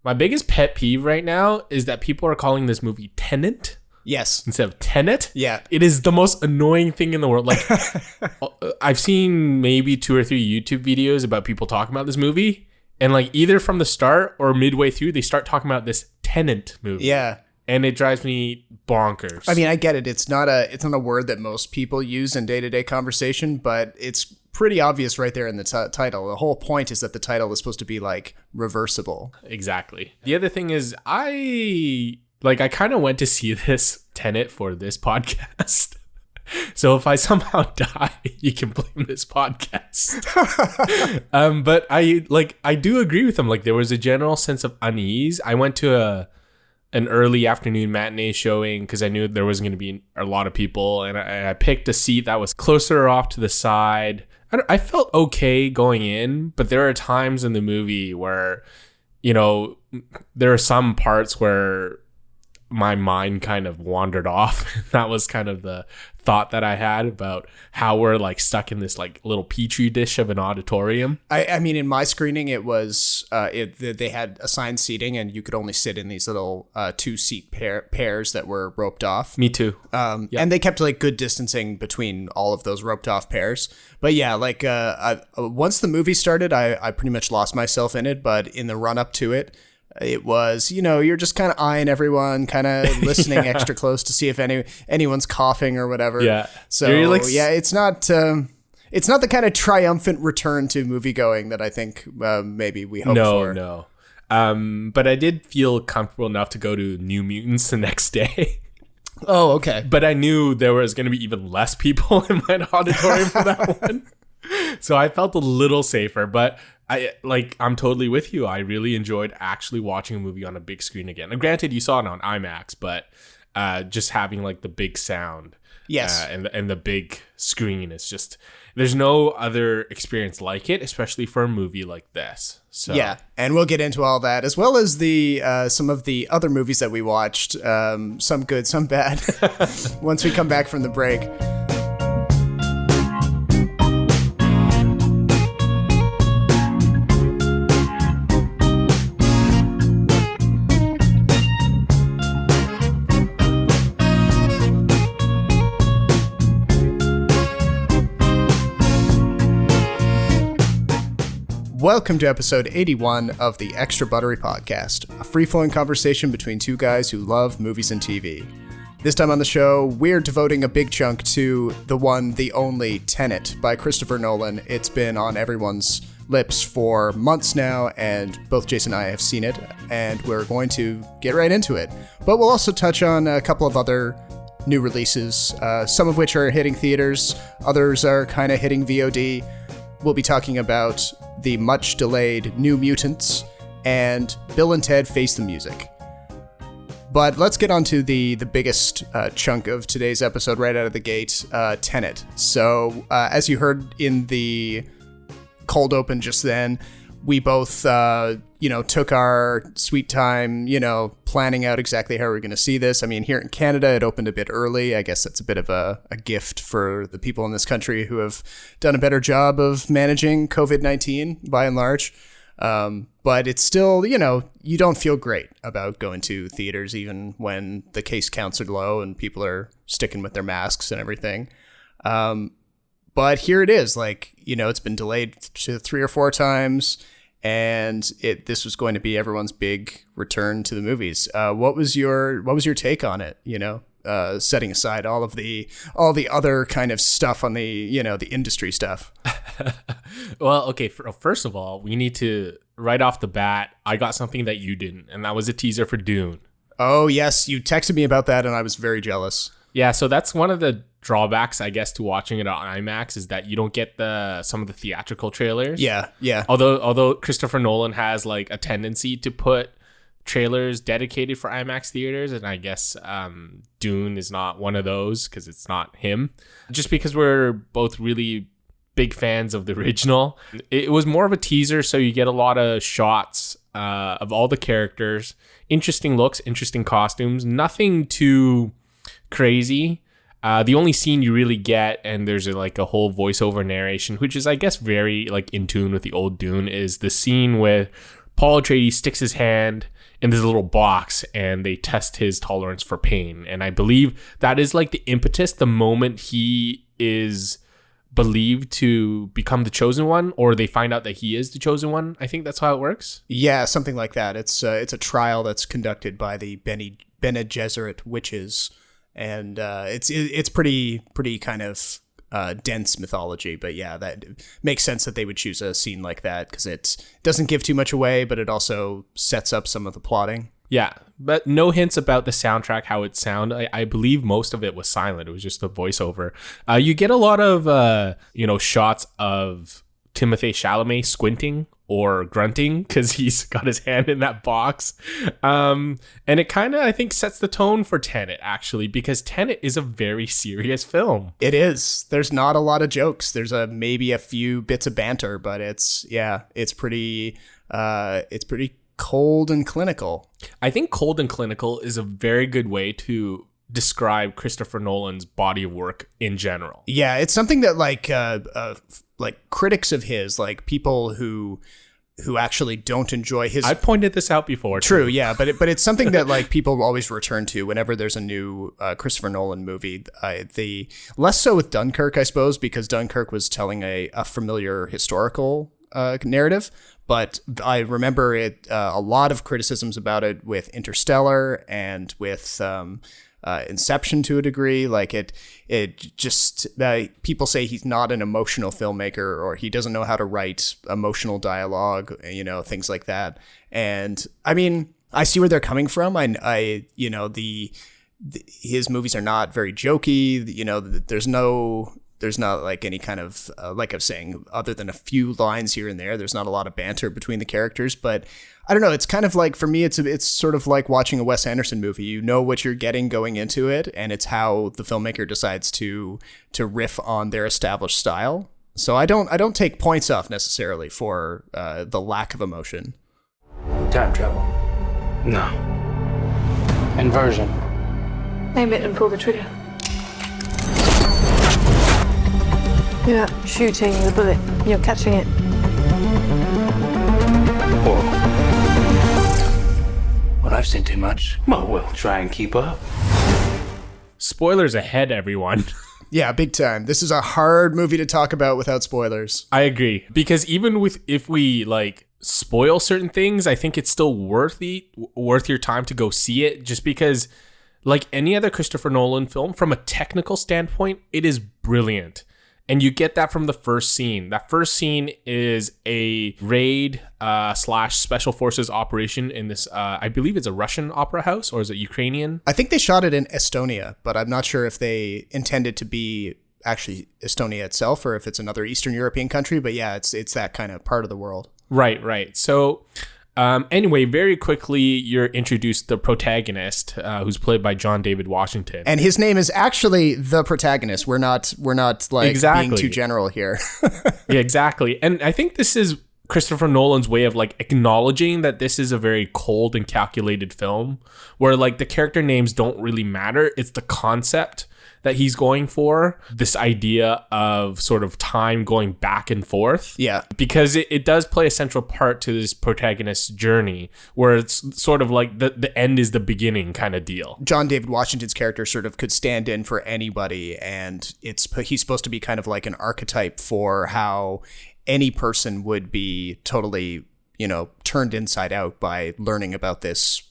My biggest pet peeve right now is that people are calling this movie Tenet. Yes. Instead of Tenet. Yeah. It is the most annoying thing in the world. Like, I've seen maybe 2 or 3 YouTube videos about people talking about this movie. And like either from the start or midway through, they start talking about this Tenet movie. Yeah. And it drives me bonkers. I mean, I get it. It's not a word that most people use in day-to-day conversation, but it's pretty obvious right there in the title. The whole point is that the title is supposed to be like reversible. Exactly. The other thing is I kind of went to see this Tenet for this podcast. So if I somehow die, you can blame this podcast. But I do agree with them. Like, there was a general sense of unease. I went to an early afternoon matinee showing because I knew there was going to be a lot of people, and I picked a seat that was closer off to the side. I felt okay going in, but there are times in the movie where, you know, there are some parts where my mind kind of wandered off. That was kind of the thought that I had about how we're like stuck in this like little petri dish of an auditorium. I mean, in my screening, it was they had assigned seating, and you could only sit in these little 2-seat pairs that were roped off. Me too. Yep. And they kept like good distancing between all of those roped off pairs. But yeah, like once the movie started, I pretty much lost myself in it. But in the run up to it, it was, you know, you're just kind of eyeing everyone, kind of listening extra close to see if anyone's coughing or whatever. Yeah. So yeah, it's not the kind of triumphant return to moviegoing that I think maybe we hoped for. No. But I did feel comfortable enough to go to New Mutants the next day. Oh, okay. But I knew there was going to be even less people in my auditorium for that one. So I felt a little safer, but I'm totally with you. I really enjoyed actually watching a movie on a big screen again. And granted, you saw it on IMAX, but just having like the big sound, yes, and the big screen is just, there's no other experience like it, especially for a movie like this. So yeah, and we'll get into all that as well as the some of the other movies that we watched, some good, some bad, once we come back from the break. Welcome to episode 81 of the Extra Buttery podcast, a free-flowing conversation between two guys who love movies and TV. This time on the show, we're devoting a big chunk to the one, the only Tenet by Christopher Nolan. It's been on everyone's lips for months now, and both Jason and I have seen it, and we're going to get right into it. But we'll also touch on a couple of other new releases, some of which are hitting theaters, others are kind of hitting VOD. We'll be talking about the much-delayed New Mutants and Bill and Ted Face the Music. But let's get on to the biggest chunk of today's episode right out of the gate, Tenet. So, as you heard in the cold open just then, we both, took our sweet time, planning out exactly how we're going to see this. I mean, here in Canada, it opened a bit early. I guess that's a bit of a gift for the people in this country who have done a better job of managing COVID-19 by and large. But it's still, you don't feel great about going to theaters even when the case counts are low and people are sticking with their masks and everything. But here it is, it's been delayed to 3 or 4 times. And this was going to be everyone's big return to the movies. What was your take on it? Setting aside all the other kind of stuff on the the industry stuff. Well, okay. First of all, we need to right off the bat. I got something that you didn't, and that was a teaser for Dune. Oh yes, you texted me about that, and I was very jealous. Yeah, so that's one of the drawbacks, I guess, to watching it on IMAX is that you don't get some of the theatrical trailers. Yeah. Although Christopher Nolan has like a tendency to put trailers dedicated for IMAX theaters, and I guess Dune is not one of those because it's not him. Just because we're both really big fans of the original, it was more of a teaser, so you get a lot of shots of all the characters, interesting looks, interesting costumes, nothing too crazy. The only scene you really get, and there's a whole voiceover narration, which is, I guess, very in tune with the old Dune, is the scene with Paul Atreides sticks his hand in this little box and they test his tolerance for pain. And I believe that is like the impetus, the moment he is believed to become the chosen one, or they find out that he is the chosen one. I think that's how it works. Yeah, something like that. It's a trial that's conducted by the Bene Gesserit witches, and it's pretty kind of dense mythology. But yeah, that makes sense that they would choose a scene like that because it doesn't give too much away, but it also sets up some of the plotting. Yeah, but no hints about the soundtrack, how it sounded. I believe most of it was silent. It was just the voiceover. You get a lot of, shots of Timothée Chalamet squinting or grunting because he's got his hand in that box. And it kind of, I think, sets the tone for Tenet, actually, because Tenet is a very serious film. It is. There's not a lot of jokes. There's maybe a few bits of banter, but it's pretty cold and clinical. I think cold and clinical is a very good way to describe Christopher Nolan's body of work in general. Yeah, it's something that like critics of his, like people who actually don't enjoy his. I've pointed this out before. True, yeah, but it's something that like people always return to whenever there's a new Christopher Nolan movie. The less so with Dunkirk, I suppose, because Dunkirk was telling a familiar historical narrative. But I remember a lot of criticisms about it with Interstellar and with Inception to a degree. Like it just people say he's not an emotional filmmaker, or he doesn't know how to write emotional dialogue, things like that. And I mean, I see where they're coming from. His movies are not very jokey. There's not like any kind of, like I was saying, other than a few lines here and there, there's not a lot of banter between the characters. But I don't know. It's kind of like, for me, it's sort of like watching a Wes Anderson movie. You know what you're getting going into it, and it's how the filmmaker decides to riff on their established style. So I don't take points off necessarily for the lack of emotion. Time travel. No. Inversion. Aim it and pull the trigger. You're not shooting the bullet, you're catching it. Whoa. Well, I've seen too much. Well, we'll try and keep up. Spoilers ahead, everyone. Yeah, big time. This is a hard movie to talk about without spoilers. I agree. Because even if we like spoil certain things, I think it's still worth your time to go see it, just because like any other Christopher Nolan film, from a technical standpoint, it is brilliant. And you get that from the first scene. That first scene is a raid / special forces operation in this, I believe it's a Russian opera house, or is it Ukrainian? I think they shot it in Estonia, but I'm not sure if they intended to be actually Estonia itself or if it's another Eastern European country. But yeah, it's that kind of part of the world. Right. So anyway, very quickly, you're introduced the protagonist, who's played by John David Washington, and his name is actually the protagonist. We're not like being too general here. Yeah, exactly. And I think this is Christopher Nolan's way of like acknowledging that this is a very cold and calculated film, where like the character names don't really matter. It's the concept that he's going for, this idea of sort of time going back and forth. Yeah. Because it does play a central part to this protagonist's journey, where it's sort of like the end is the beginning kind of deal. John David Washington's character sort of could stand in for anybody, and he's supposed to be kind of like an archetype for how any person would be totally, turned inside out by learning about this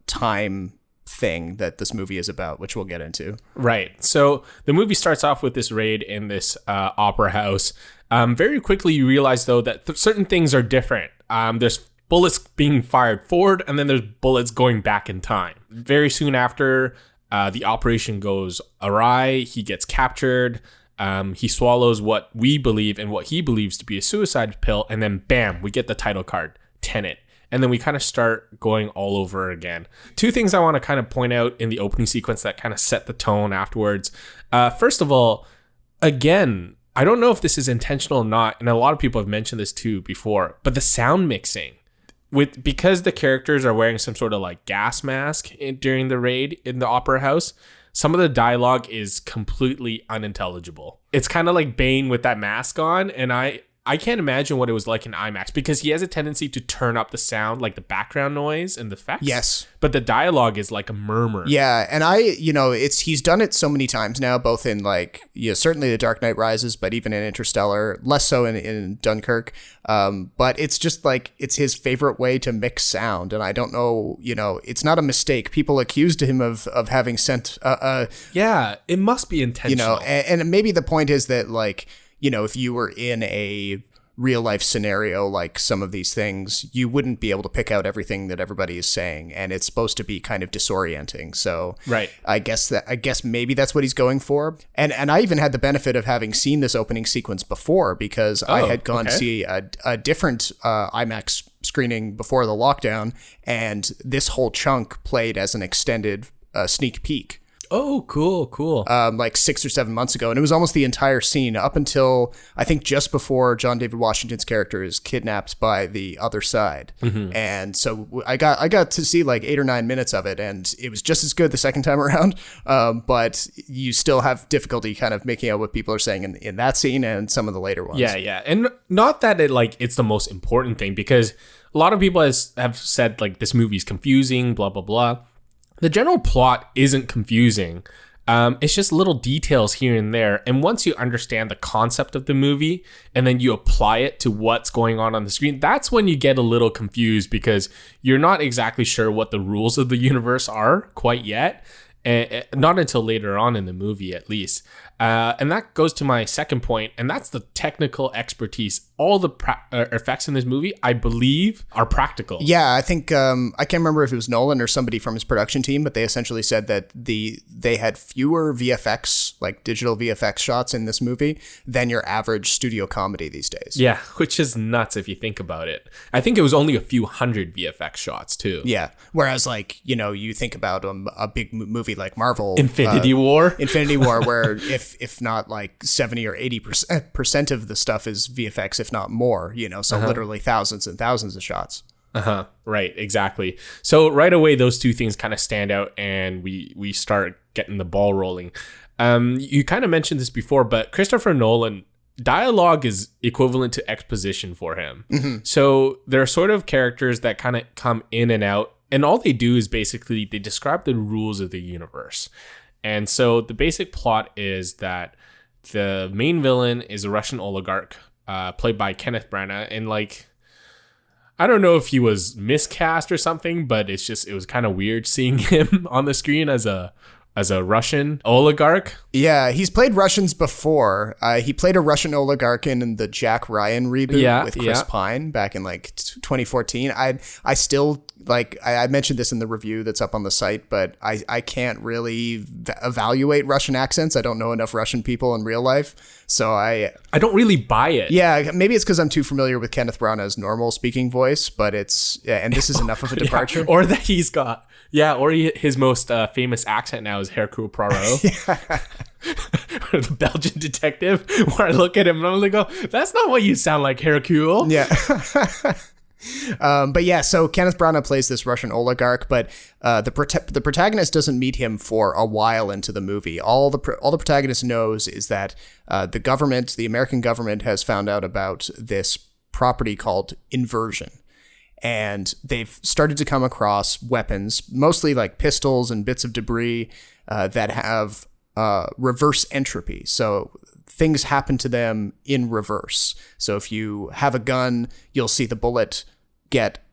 time thing that this movie is about, which we'll get into. Right. So the movie starts off with this raid in this opera house. Very quickly, you realize, though, that certain things are different. There's bullets being fired forward, and then there's bullets going back in time. Very soon after, the operation goes awry. He gets captured. He swallows what we believe and what he believes to be a suicide pill, and then bam, we get the title card, Tenet. And then we kind of start going all over again. Two things I want to kind of point out in the opening sequence that kind of set the tone afterwards. First of all, again, I don't know if this is intentional or not, and a lot of people have mentioned this too before, but the sound mixing, because the characters are wearing some sort of like gas mask during the raid in the opera house, some of the dialogue is completely unintelligible. It's kind of like Bane with that mask on, and I can't imagine what it was like in IMAX because he has a tendency to turn up the sound, like the background noise and the effects. Yes. But the dialogue is like a murmur. Yeah, and he's done it so many times now, both in like, certainly The Dark Knight Rises, but even in Interstellar, less so in Dunkirk. But it's just like, it's his favorite way to mix sound. And I don't know, it's not a mistake. People accused him of having sent yeah, it must be intentional. And maybe the point is that, like, if you were in a real life scenario like some of these things, you wouldn't be able to pick out everything that everybody is saying, and it's supposed to be kind of disorienting. So right. I guess maybe that's what he's going for. And I even had the benefit of having seen this opening sequence before, because I had gone to see a different IMAX screening before the lockdown, and this whole chunk played as an extended sneak peek. Oh, cool. Like 6 or 7 months ago. And it was almost the entire scene up until, I think, just before John David Washington's character is kidnapped by the other side. Mm-hmm. And so I got to see like 8 or 9 minutes of it, and it was just as good the second time around. But you still have difficulty kind of making out what people are saying in that scene and some of the later ones. Yeah. And not that it's the most important thing, because a lot of people have said like this movie is confusing, blah, blah, blah. The general plot isn't confusing. It's just little details here and there. And once you understand the concept of the movie and then you apply it to what's going on the screen, that's when you get a little confused, because you're not exactly sure what the rules of the universe are quite yet. Not until later on in the movie, at least. And that goes to my second point, and that's the technical expertise. All the effects in this movie, I believe, are practical. Yeah, I think, I can't remember if it was Nolan or somebody from his production team, but they essentially said that they had fewer VFX, like digital VFX shots in this movie than your average studio comedy these days. Yeah, which is nuts if you think about it. I think it was only a few hundred VFX shots, too. Yeah, whereas, like, you think about a big movie like Marvel. Infinity War, where if not like 70 or 80% of the stuff is VFX, if not more, so literally thousands and thousands of shots. Right, exactly. So right away, those two things kind of stand out, and we start getting the ball rolling. You kind of mentioned this before, but Christopher Nolan, dialogue is equivalent to exposition for him. Mm-hmm. So there are sort of characters that kind of come in and out, and all they do is basically they describe the rules of the universe. And so the basic plot is that the main villain is a Russian oligarch, played by Kenneth Branagh. And like, I don't know if he was miscast or something, but it was kind of weird seeing him on the screen as a Russian oligarch. Yeah, he's played Russians before. He played a Russian oligarch in the Jack Ryan reboot with Chris Pine back in like 2014. I still, like, I mentioned this in the review that's up on the site, but I can't really evaluate Russian accents. I don't know enough Russian people in real life, so I don't really buy it. Yeah, maybe it's because I'm too familiar with Kenneth Branagh's normal speaking voice, but and this is enough of a departure. Or that he's got. Yeah, or his most famous accent now is Hercule Poirot. Or the Belgian detective, where I look at him and I'm like, oh, that's not what you sound like, Hercule. Yeah. But yeah, so Kenneth Branagh plays this Russian oligarch, but the protagonist doesn't meet him for a while into the movie. All the protagonist knows is that the American government has found out about this property called inversion. And they've started to come across weapons, mostly like pistols and bits of debris that have reverse entropy. So things happen to them in reverse. So if you have a gun, you'll see the bullet get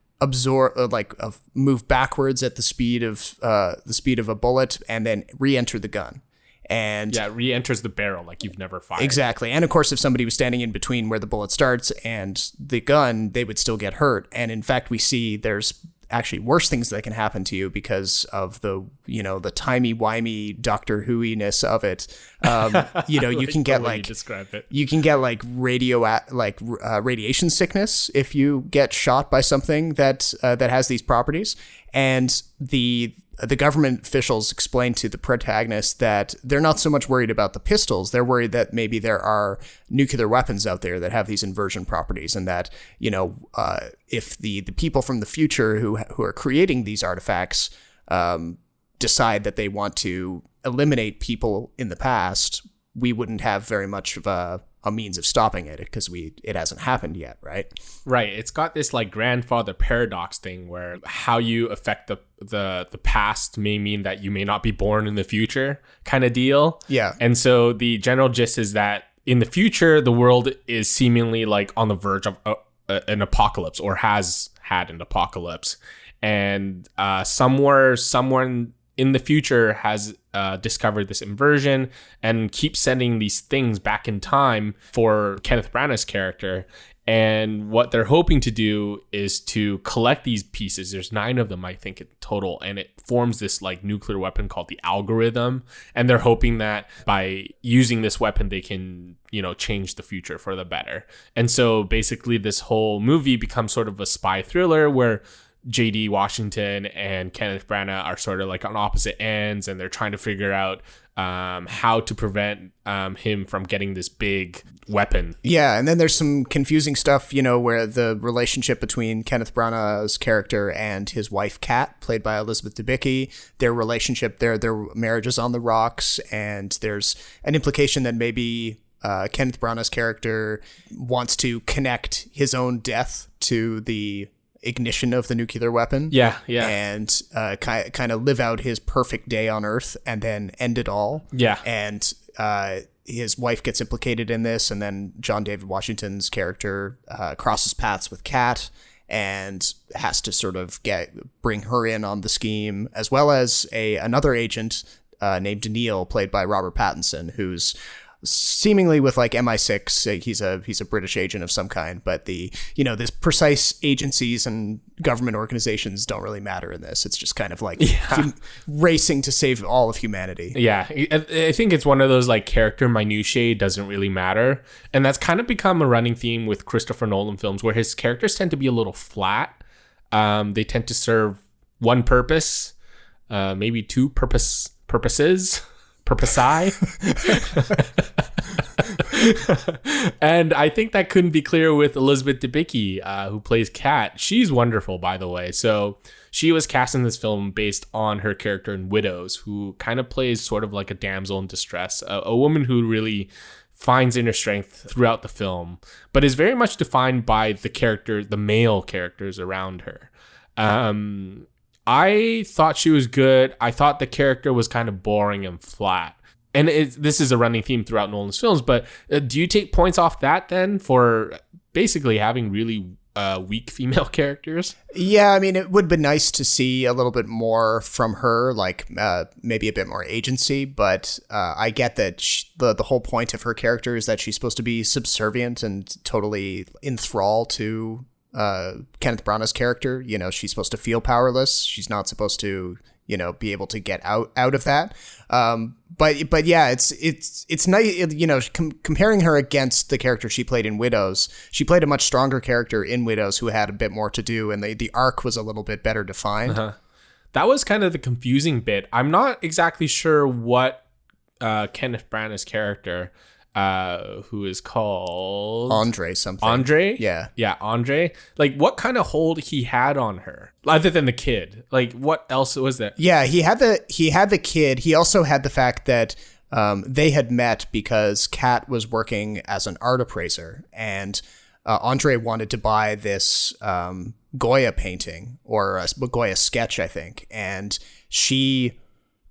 move backwards at the speed of a bullet, and then re-enter the gun. And re-enters the barrel like you've never fired. Exactly. And of course, if somebody was standing in between where the bullet starts and the gun, they would still get hurt. And in fact, we see there's actually worse things that can happen to you because of the timey-wimey Doctor Who-iness of it. You can get radiation sickness if you get shot by something that has these properties. And the government officials explain to the protagonist that they're not so much worried about the pistols. They're worried that maybe there are nuclear weapons out there that have these inversion properties, and that, if the people from the future who are creating these artifacts decide that they want to eliminate people in the past, we wouldn't have very much of a a means of stopping it because it hasn't happened yet, right? Right. It's got this like grandfather paradox thing where how you affect the past may mean that you may not be born in the future kind of deal. Yeah. And so the general gist is that in the future, the world is seemingly like on the verge of an apocalypse, or has had an apocalypse. And someone in the future has discovered this inversion and keeps sending these things back in time for Kenneth Branagh's character. And what they're hoping to do is to collect these pieces. There's 9 of them, I think, in total. And it forms this like nuclear weapon called the algorithm. And they're hoping that by using this weapon, they can, change the future for the better. And so basically this whole movie becomes sort of a spy thriller where J.D. Washington and Kenneth Branagh are sort of like on opposite ends, and they're trying to figure out how to prevent him from getting this big weapon. Yeah, and then there's some confusing stuff, where the relationship between Kenneth Branagh's character and his wife, Kat, played by Elizabeth Debicki, their relationship, their marriage is on the rocks, and there's an implication that maybe Kenneth Branagh's character wants to connect his own death to the ignition of the nuclear weapon. Yeah. And kind of live out his perfect day on Earth and then end it all. Yeah. And his wife gets implicated in this, and then John David Washington's character crosses paths with Kat and has to sort of bring her in on the scheme, as well as another agent named Neil, played by Robert Pattinson, who's seemingly with like MI6. He's a British agent of some kind, but this precise agencies and government organizations don't really matter in this. It's just kind of like racing to save all of humanity. Yeah, I think it's one of those like character minutiae doesn't really matter, and that's kind of become a running theme with Christopher Nolan films, where his characters tend to be a little flat. They tend to serve one purpose, maybe two purposes. And I think that couldn't be clearer with Elizabeth Debicki, who plays Kat. She's wonderful, by the way. So she was cast in this film based on her character in Widows, who kind of plays sort of like a damsel in distress, a woman who really finds inner strength throughout the film, but is very much defined by the male characters around her. I thought she was good. I thought the character was kind of boring and flat. And this is a running theme throughout Nolan's films, but do you take points off that then for basically having really weak female characters? Yeah, I mean, it would be nice to see a little bit more from her, like maybe a bit more agency, but I get that the whole point of her character is that she's supposed to be subservient and totally enthralled to Kenneth Branagh's character. She's supposed to feel powerless. She's not supposed to, be able to get out of that. But yeah, it's nice, comparing her against the character she played in Widows. She played a much stronger character in Widows who had a bit more to do, and the arc was a little bit better defined. Uh-huh. That was kind of the confusing bit. I'm not exactly sure what Kenneth Branagh's character, who is called Andre something. Andre? Yeah, Andre. Like, what kind of hold he had on her, other than the kid? Like, what else was there? Yeah, he had the kid. He also had the fact that they had met because Kat was working as an art appraiser, and Andre wanted to buy this Goya painting, or a Goya sketch, I think, and she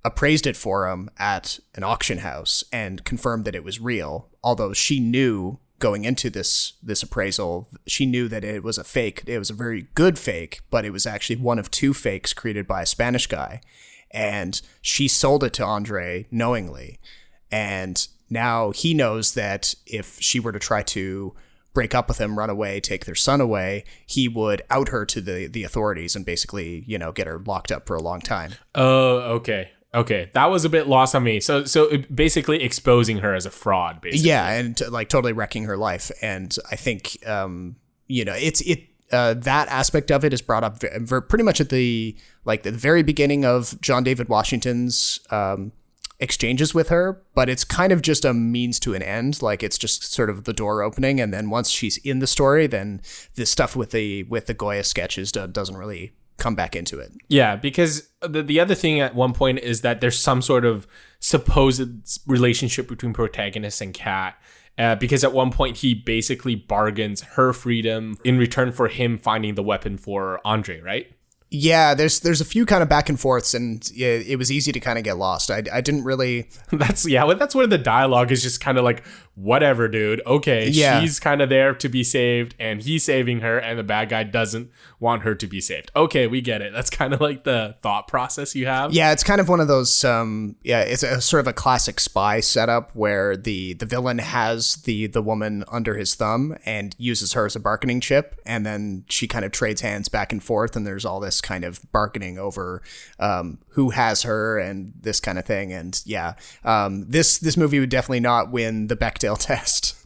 appraised it for him at an auction house and confirmed that it was real. Although she knew going into this appraisal, she knew that it was a fake. It was a very good fake, but it was actually one of 2 fakes created by a Spanish guy. And she sold it to Andre knowingly. And now he knows that if she were to try to break up with him, run away, take their son away, he would out her to the authorities and basically, get her locked up for a long time. Oh, okay. Okay, that was a bit lost on me. So basically exposing her as a fraud, basically. Yeah, and like totally wrecking her life. And I think that aspect of it is brought up pretty much at the very beginning of John David Washington's exchanges with her, but it's kind of just a means to an end. Like, it's just sort of the door opening, and then once she's in the story, then this stuff with the Goya sketches doesn't really come back into it. Yeah, because the other thing at one point is that there's some sort of supposed relationship between protagonist and Kat, because at one point he basically bargains her freedom in return for him finding the weapon for Andre, right? Yeah, there's a few kind of back and forths, and it was easy to kind of get lost. I didn't really. That's where the dialogue is just kind of like, whatever, dude. Okay, yeah. She's kind of there to be saved, and he's saving her, and the bad guy doesn't want her to be saved. Okay, we get it. That's kind of like the thought process you have. Yeah, it's kind of one of those. It's a sort of a classic spy setup where the villain has the woman under his thumb and uses her as a bargaining chip, and then she kind of trades hands back and forth, and there's all this kind of bargaining over who has her and this kind of thing. And this movie would definitely not win the Bechdel test.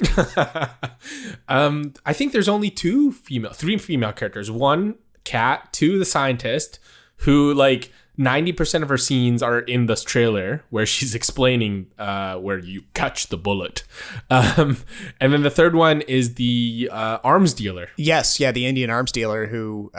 I think there's only three female characters. One, Kat. Two, the scientist, who like 90% of her scenes are in this trailer where she's explaining where you catch the bullet. And then the third one is the arms dealer. Yes, yeah, the Indian arms dealer who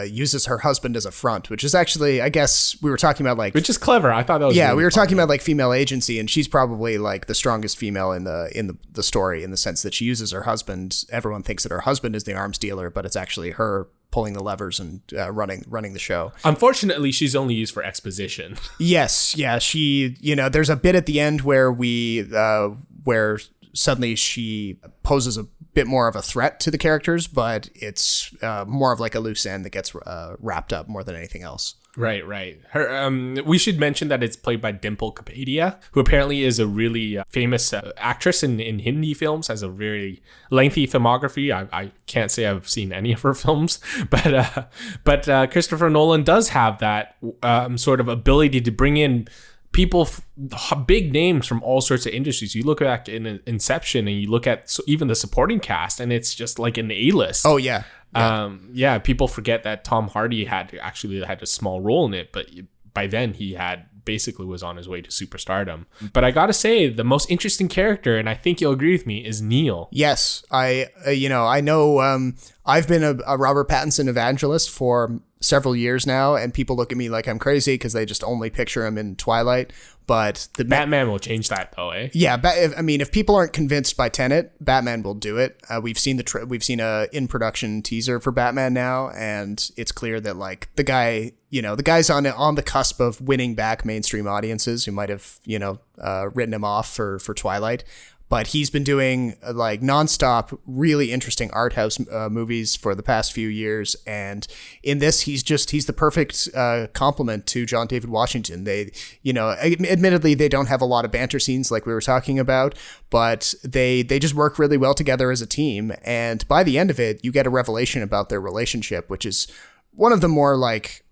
uses her husband as a front, which is actually, I guess we were talking about like... Which is clever. I thought that was Yeah, really we were funny. talking about like female agency, and she's probably like the strongest female in the story, in the sense that she uses her husband. Everyone thinks that her husband is the arms dealer, but it's actually her pulling the levers and running the show. Unfortunately, she's only used for exposition. Yes, yeah, she, there's a bit at the end where where suddenly she poses a bit more of a threat to the characters, but it's more of like a loose end that gets wrapped up more than anything else. Right. Her, we should mention that it's played by Dimple Kapadia, who apparently is a really famous actress in Hindi films, has a very lengthy filmography. I can't say I've seen any of her films, but Christopher Nolan does have that sort of ability to bring in people, big names from all sorts of industries. You look back in Inception and you look at even the supporting cast, and it's just like an A-list. Oh, yeah. People forget that Tom Hardy had a small role in it, but by then he basically was on his way to superstardom. But I gotta say, the most interesting character, and I think you'll agree with me, is Neil. Yes, I know I've been a Robert Pattinson evangelist for several years now, and people look at me like I'm crazy because they just only picture him in Twilight. But the Batman will change that, though, eh? Yeah, if people aren't convinced by Tenet, Batman will do it. We've seen a in production teaser for Batman now, and it's clear that like the guy's on the cusp of winning back mainstream audiences who might have written him off for Twilight. But he's been doing like nonstop, really interesting art house movies for the past few years, and in this, he's the perfect complement to John David Washington. They, admittedly, they don't have a lot of banter scenes like we were talking about, but they just work really well together as a team. And by the end of it, you get a revelation about their relationship, which is one of the more like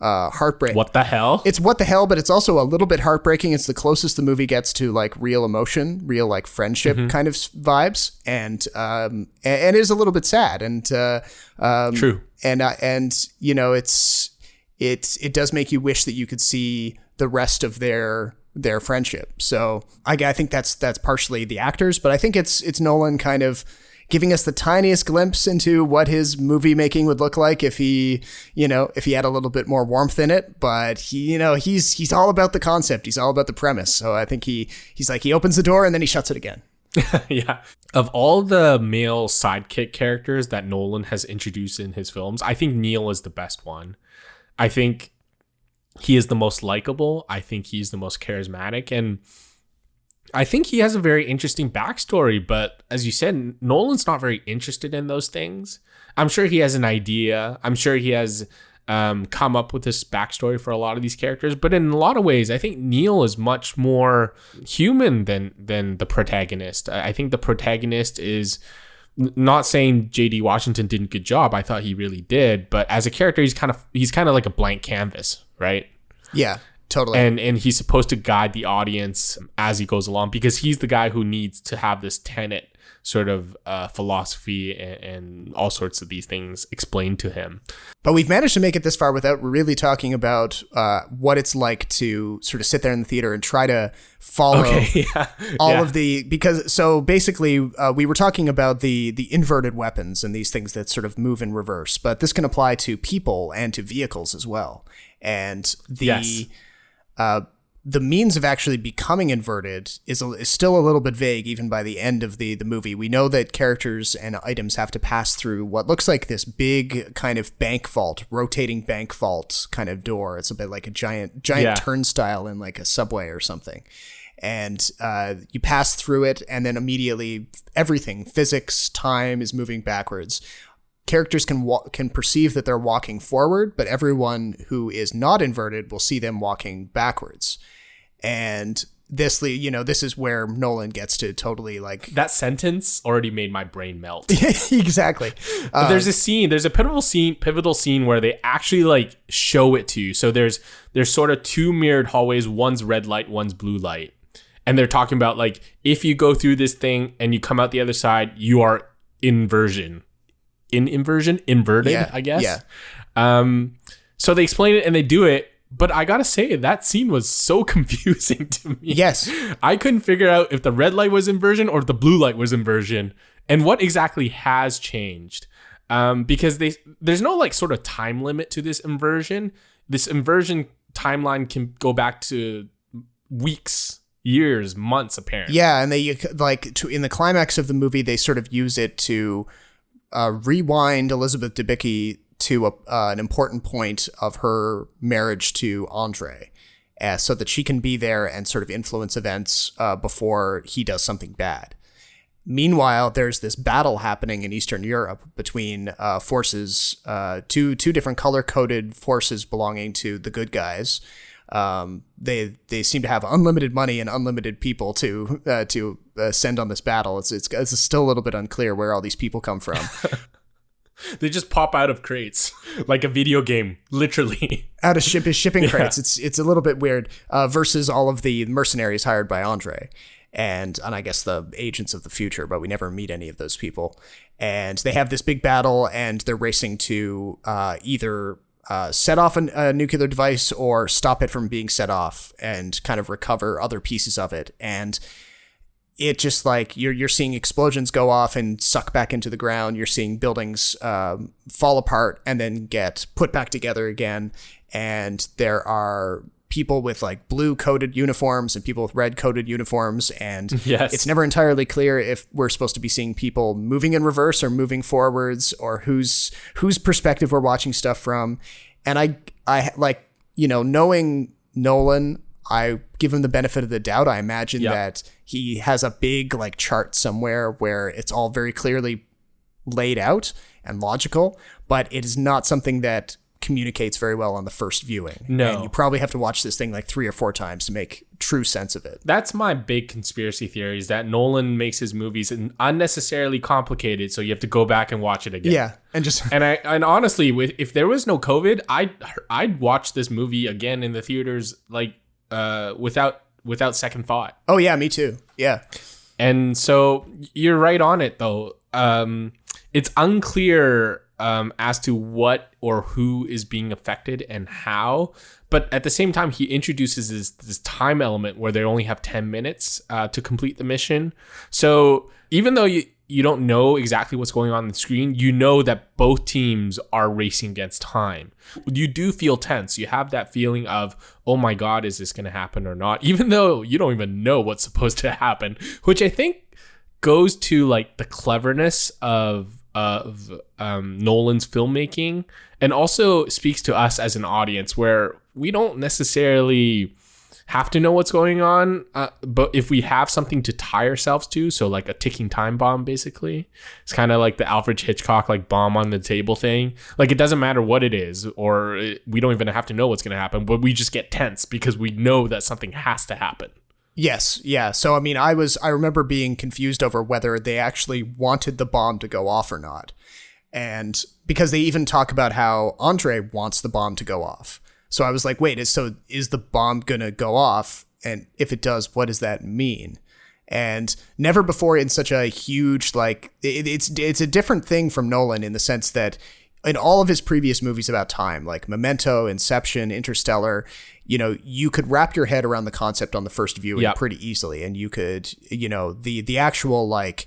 heartbreak. What the hell? It's what the hell, but it's also a little bit heartbreaking. It's the closest the movie gets to like real emotion, real like friendship kind of vibes, and it is a little bit sad. And true. It does make you wish that you could see the rest of their friendship. So I think that's partially the actors, but I think it's Nolan kind of giving us the tiniest glimpse into what his movie making would look like if he had a little bit more warmth in it. But he's all about the concept. He's all about the premise. So I think he opens the door and then he shuts it again. Yeah. Of all the male sidekick characters that Nolan has introduced in his films, I think Neil is the best one. I think he is the most likable. I think he's the most charismatic, and I think he has a very interesting backstory, but as you said, Nolan's not very interested in those things. I'm sure he has an idea. I'm sure he has come up with this backstory for a lot of these characters, but in a lot of ways, I think Neil is much more human than the protagonist. I think the protagonist is not saying J.D. Washington did a good job. I thought he really did, but as a character, he's kind of like a blank canvas, right? Yeah. Totally. And he's supposed to guide the audience as he goes along, because he's the guy who needs to have this Tenet sort of philosophy and all sorts of these things explained to him. But we've managed to make it this far without really talking about what it's like to sort of sit there in the theater and try to follow of the, because so basically we were talking about the inverted weapons and these things that sort of move in reverse, but this can apply to people and to vehicles as well. And the means of actually becoming inverted is still a little bit vague even by the end of the movie. We know that characters and items have to pass through what looks like this big kind of bank vault, rotating bank vault kind of door. It's a bit like a giant turnstile in like a subway or something. And you pass through it, and then immediately everything, physics, time, is moving backwards. Characters can perceive that they're walking forward, but everyone who is not inverted will see them walking backwards. And this is where Nolan gets to totally like... That sentence already made my brain melt. Exactly. There's a pivotal scene where they actually like show it to you. So there's sort of two mirrored hallways. One's red light, one's blue light. And they're talking about like, if you go through this thing and you come out the other side, you are inverted, I guess. Yeah. So they explain it and they do it, but I gotta say that scene was so confusing to me. Yes. I couldn't figure out if the red light was inversion or if the blue light was inversion and what exactly has changed. Because there's no like sort of time limit to this inversion. This inversion timeline can go back to weeks, years, months, apparently. Yeah, and they in the climax of the movie, they sort of use it to rewind Elizabeth Debicki to an important point of her marriage to Andre, so that she can be there and sort of influence events before he does something bad. Meanwhile, there's this battle happening in Eastern Europe between forces, two different color-coded forces belonging to the good guys. They seem to have unlimited money and unlimited people to send on this battle. It's still a little bit unclear where all these people come from. They just pop out of crates like a video game, literally. Out of shipping crates. It's a little bit weird. Versus all of the mercenaries hired by Andre, and I guess the agents of the future, but we never meet any of those people. And they have this big battle, and they're racing to either set off a nuclear device or stop it from being set off and kind of recover other pieces of it. And it just like you're seeing explosions go off and suck back into the ground. You're seeing buildings fall apart and then get put back together again. And there are people with like blue coated uniforms and people with red coated uniforms. And yes. It's never entirely clear if we're supposed to be seeing people moving in reverse or moving forwards, or whose perspective we're watching stuff from. And I like, knowing Nolan, I give him the benefit of the doubt. I imagine that he has a big like chart somewhere where it's all very clearly laid out and logical, but it is not something that communicates very well on the first viewing. No. And you probably have to watch this thing like 3 or 4 times to make true sense of it. That's my big conspiracy theory, is that Nolan makes his movies unnecessarily complicated, so you have to go back and watch it again. Yeah. And honestly, if there was no COVID, I'd watch this movie again in the theaters like without second thought. Oh yeah, me too. Yeah. And so you're right on it though. It's unclear as to what or who is being affected and how. But at the same time, he introduces this time element where they only have 10 minutes to complete the mission. So even though you don't know exactly what's going on the screen, you know that both teams are racing against time. You do feel tense. You have that feeling of, oh my God, is this going to happen or not? Even though you don't even know what's supposed to happen, which I think goes to like the cleverness of Nolan's filmmaking, and also speaks to us as an audience where we don't necessarily have to know what's going on, but if we have something to tie ourselves to, so like a ticking time bomb, basically, it's kind of like the Alfred Hitchcock like bomb on the table thing. Like it doesn't matter what it is, or we don't even have to know what's going to happen, but we just get tense because we know that something has to happen. Yes, yeah. So I mean, I remember being confused over whether they actually wanted the bomb to go off or not. And because they even talk about how Andre wants the bomb to go off. So I was like, wait, is the bomb gonna go off? And if it does, what does that mean? And never before in such a huge, like, it's a different thing from Nolan in the sense that in all of his previous movies about time, like Memento, Inception, Interstellar, you could wrap your head around the concept on the first viewing pretty easily. And you could, the actual like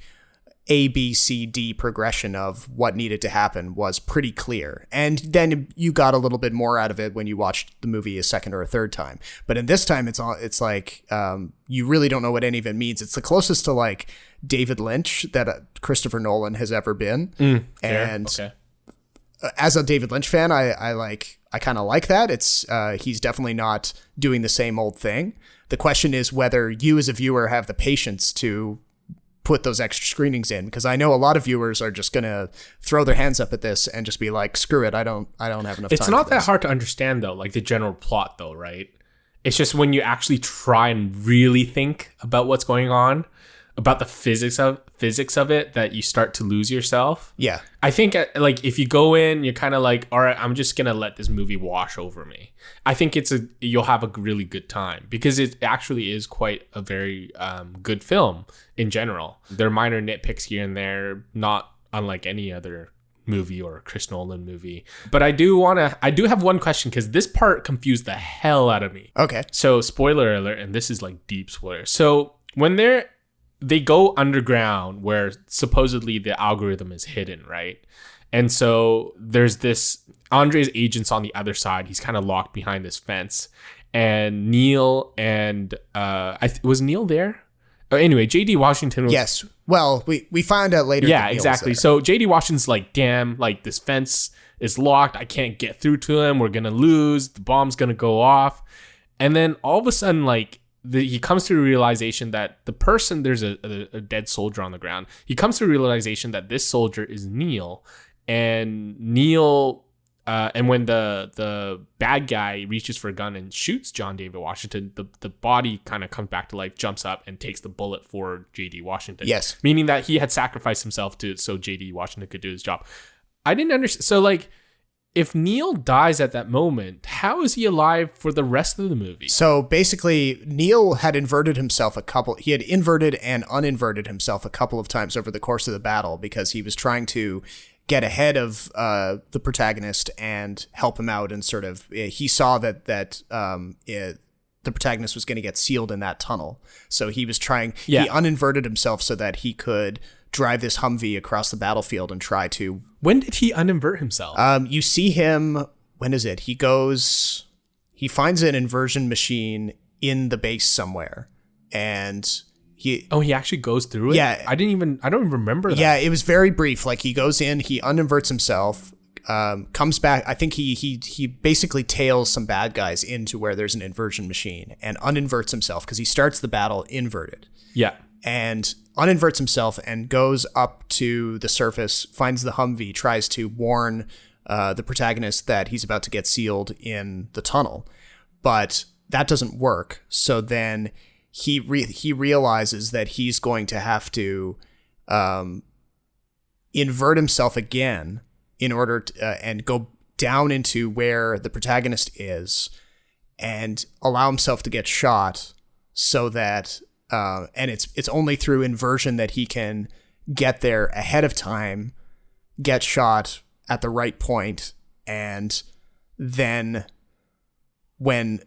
A, B, C, D progression of what needed to happen was pretty clear. And then you got a little bit more out of it when you watched the movie a second or a third time. But in this time, it's like you really don't know what any of it means. It's the closest to like David Lynch that Christopher Nolan has ever been. And okay. As a David Lynch fan, I kind of like that. It's he's definitely not doing the same old thing. The question is whether you as a viewer have the patience to put those extra screenings in, because I know a lot of viewers are just gonna throw their hands up at this and just be like, screw it, I don't have enough time. It's not that hard to understand though, like the general plot though, right? It's just when you actually try and really think about what's going on, about the physics of it, that you start to lose yourself. Yeah. I think like if you go in, you're kind of like, all right, I'm just going to let this movie wash over me. I think you'll have a really good time because it actually is quite a very good film in general. There are minor nitpicks here and there, not unlike any other movie or Chris Nolan movie. But I do have one question because this part confused the hell out of me. Okay. So spoiler alert, and this is like deep spoiler. So when they go underground where supposedly the algorithm is hidden, right? And so there's this Andre's agent's on the other side. He's kind of locked behind this fence, and Neil and was Neil there? Anyway, J.D. Washington was... Yes. Well, we find out later. Yeah, exactly. So J.D. Washington's like, damn, like this fence is locked. I can't get through to him. We're going to lose. The bomb's going to go off. And then all of a sudden, like, he comes to the realization that the person, there's a dead soldier on the ground. He comes to the realization that this soldier is Neil, and and when the bad guy reaches for a gun and shoots John David Washington, the body kind of comes back to life, jumps up, and takes the bullet for J.D. Washington. Yes, meaning that he had sacrificed himself so J.D. Washington could do his job. I didn't understand. So like, if Neil dies at that moment, how is he alive for the rest of the movie? So basically, Neil had inverted himself he had inverted and uninverted himself a couple of times over the course of the battle because he was trying to get ahead of the protagonist and help him out, and sort of he saw that the protagonist was going to get sealed in that tunnel. So he was trying, he uninverted himself so that he could drive this Humvee across the battlefield and try to... When did he uninvert himself? You see him, when is it? He finds an inversion machine in the base somewhere, and he actually goes through it? Yeah. I don't even remember that. Yeah, it was very brief. Like, he goes in, he uninverts himself, comes back. I think he basically tails some bad guys into where there's an inversion machine and uninverts himself because he starts the battle inverted. Yeah. And uninverts himself and goes up to the surface, finds the Humvee, tries to warn the protagonist that he's about to get sealed in the tunnel. But that doesn't work. So then he realizes that he's going to have to invert himself again in order to, and go down into where the protagonist is and allow himself to get shot so that... and it's only through inversion that he can get there ahead of time, get shot at the right point, and then when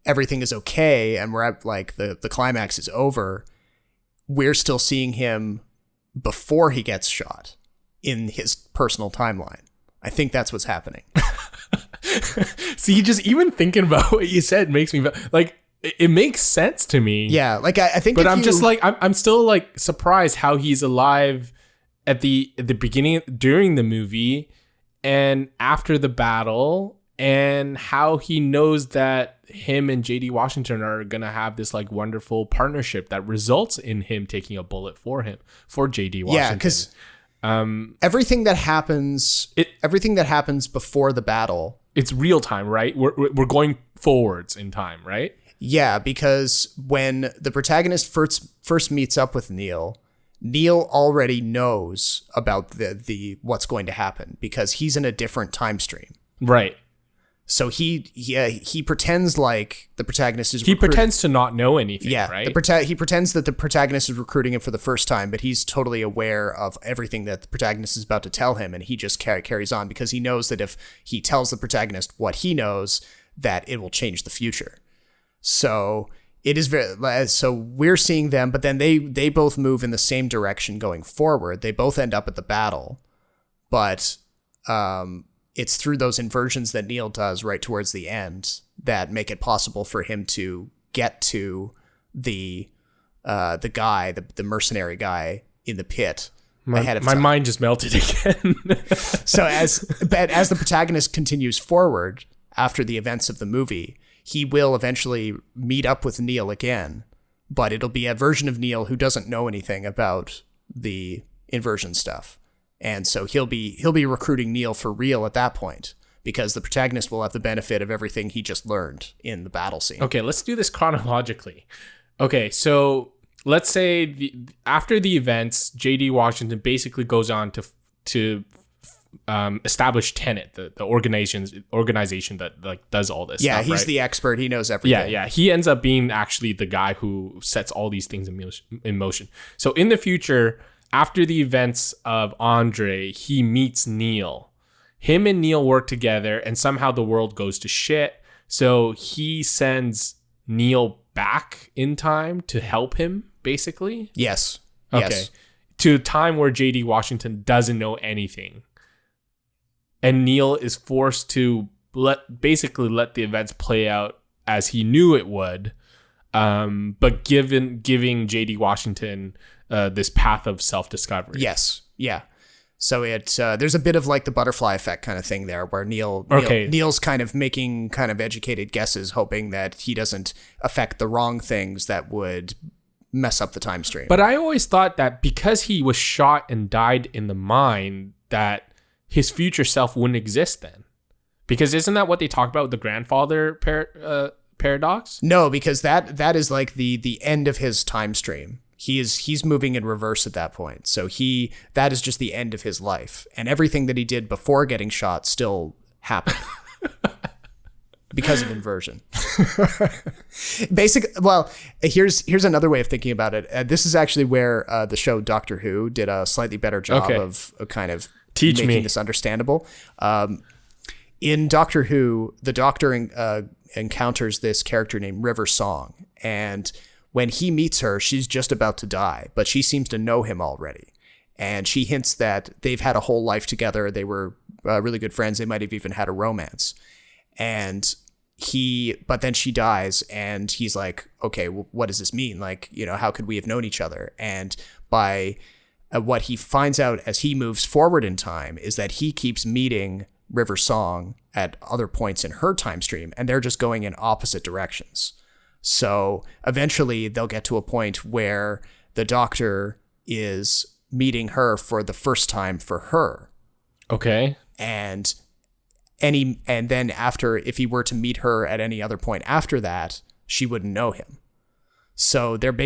everything is okay and we're at like the climax is over, we're still seeing him before he gets shot in his personal timeline. I think that's what's happening. See, just even thinking about what you said makes me like... It makes sense to me. Yeah, like I think, but I'm still like surprised how he's alive at the beginning, during the movie, and after the battle, and how he knows that him and J.D. Washington are gonna have this like wonderful partnership that results in him taking a bullet for J.D. Washington. Yeah, because everything that happens before the battle, it's real time, right? We're going forwards in time, right? Yeah, because when the protagonist first meets up with Neil already knows about the what's going to happen because he's in a different time stream. Right. So he pretends like the protagonist is... He pretends to not know anything, right? He pretends that the protagonist is recruiting him for the first time, but he's totally aware of everything that the protagonist is about to tell him, and he just carries on because he knows that if he tells the protagonist what he knows, that it will change the future. So it is very, so we're seeing them, but then they both move in the same direction going forward. They both end up at the battle, but it's through those inversions that Neil does right towards the end that make it possible for him to get to the guy, the mercenary guy in the pit ahead of time. My mind just melted again. So as the protagonist continues forward after the events of the movie, he will eventually meet up with Neil again, but it'll be a version of Neil who doesn't know anything about the inversion stuff. And so he'll be recruiting Neil for real at that point, because the protagonist will have the benefit of everything he just learned in the battle scene. Okay, let's do this chronologically. Okay, so let's say after the events, J.D. Washington basically goes on to establish Tenet, the organization that like does all this. Yeah, stuff, he's right? the expert. He knows everything. Yeah. He ends up being actually the guy who sets all these things in motion. So in the future, after the events of Andre, he meets Neil. Him and Neil work together, and somehow the world goes to shit. So he sends Neil back in time to help him, basically. Yes. Okay. Yes. To a time where J.D. Washington doesn't know anything. And Neil is forced to let the events play out as he knew it would, but giving J.D. Washington this path of self-discovery. Yes. Yeah. So there's a bit of like the butterfly effect kind of thing there, where Neil's kind of making kind of educated guesses, hoping that he doesn't affect the wrong things that would mess up the time stream. But I always thought that because he was shot and died in the mine, that his future self wouldn't exist then. Because isn't that what they talk about with the grandfather paradox? No, because that is like the end of his time stream. He's moving in reverse at that point. So that is just the end of his life. And everything that he did before getting shot still happened. Because of inversion. Here's another way of thinking about it. This is actually where the show Doctor Who did a slightly better job of kind of making this understandable. In Doctor Who, the Doctor encounters this character named River Song, and when he meets her, she's just about to die, but she seems to know him already. And she hints that they've had a whole life together. They were really good friends. They might have even had a romance. But then she dies, and he's like, okay, well, what does this mean? Like, how could we have known each other? And by what he finds out as he moves forward in time is that he keeps meeting River Song at other points in her time stream, and they're just going in opposite directions. So eventually they'll get to a point where the Doctor is meeting her for the first time for her. Okay. And then after, if he were to meet her at any other point after that, she wouldn't know him. So they're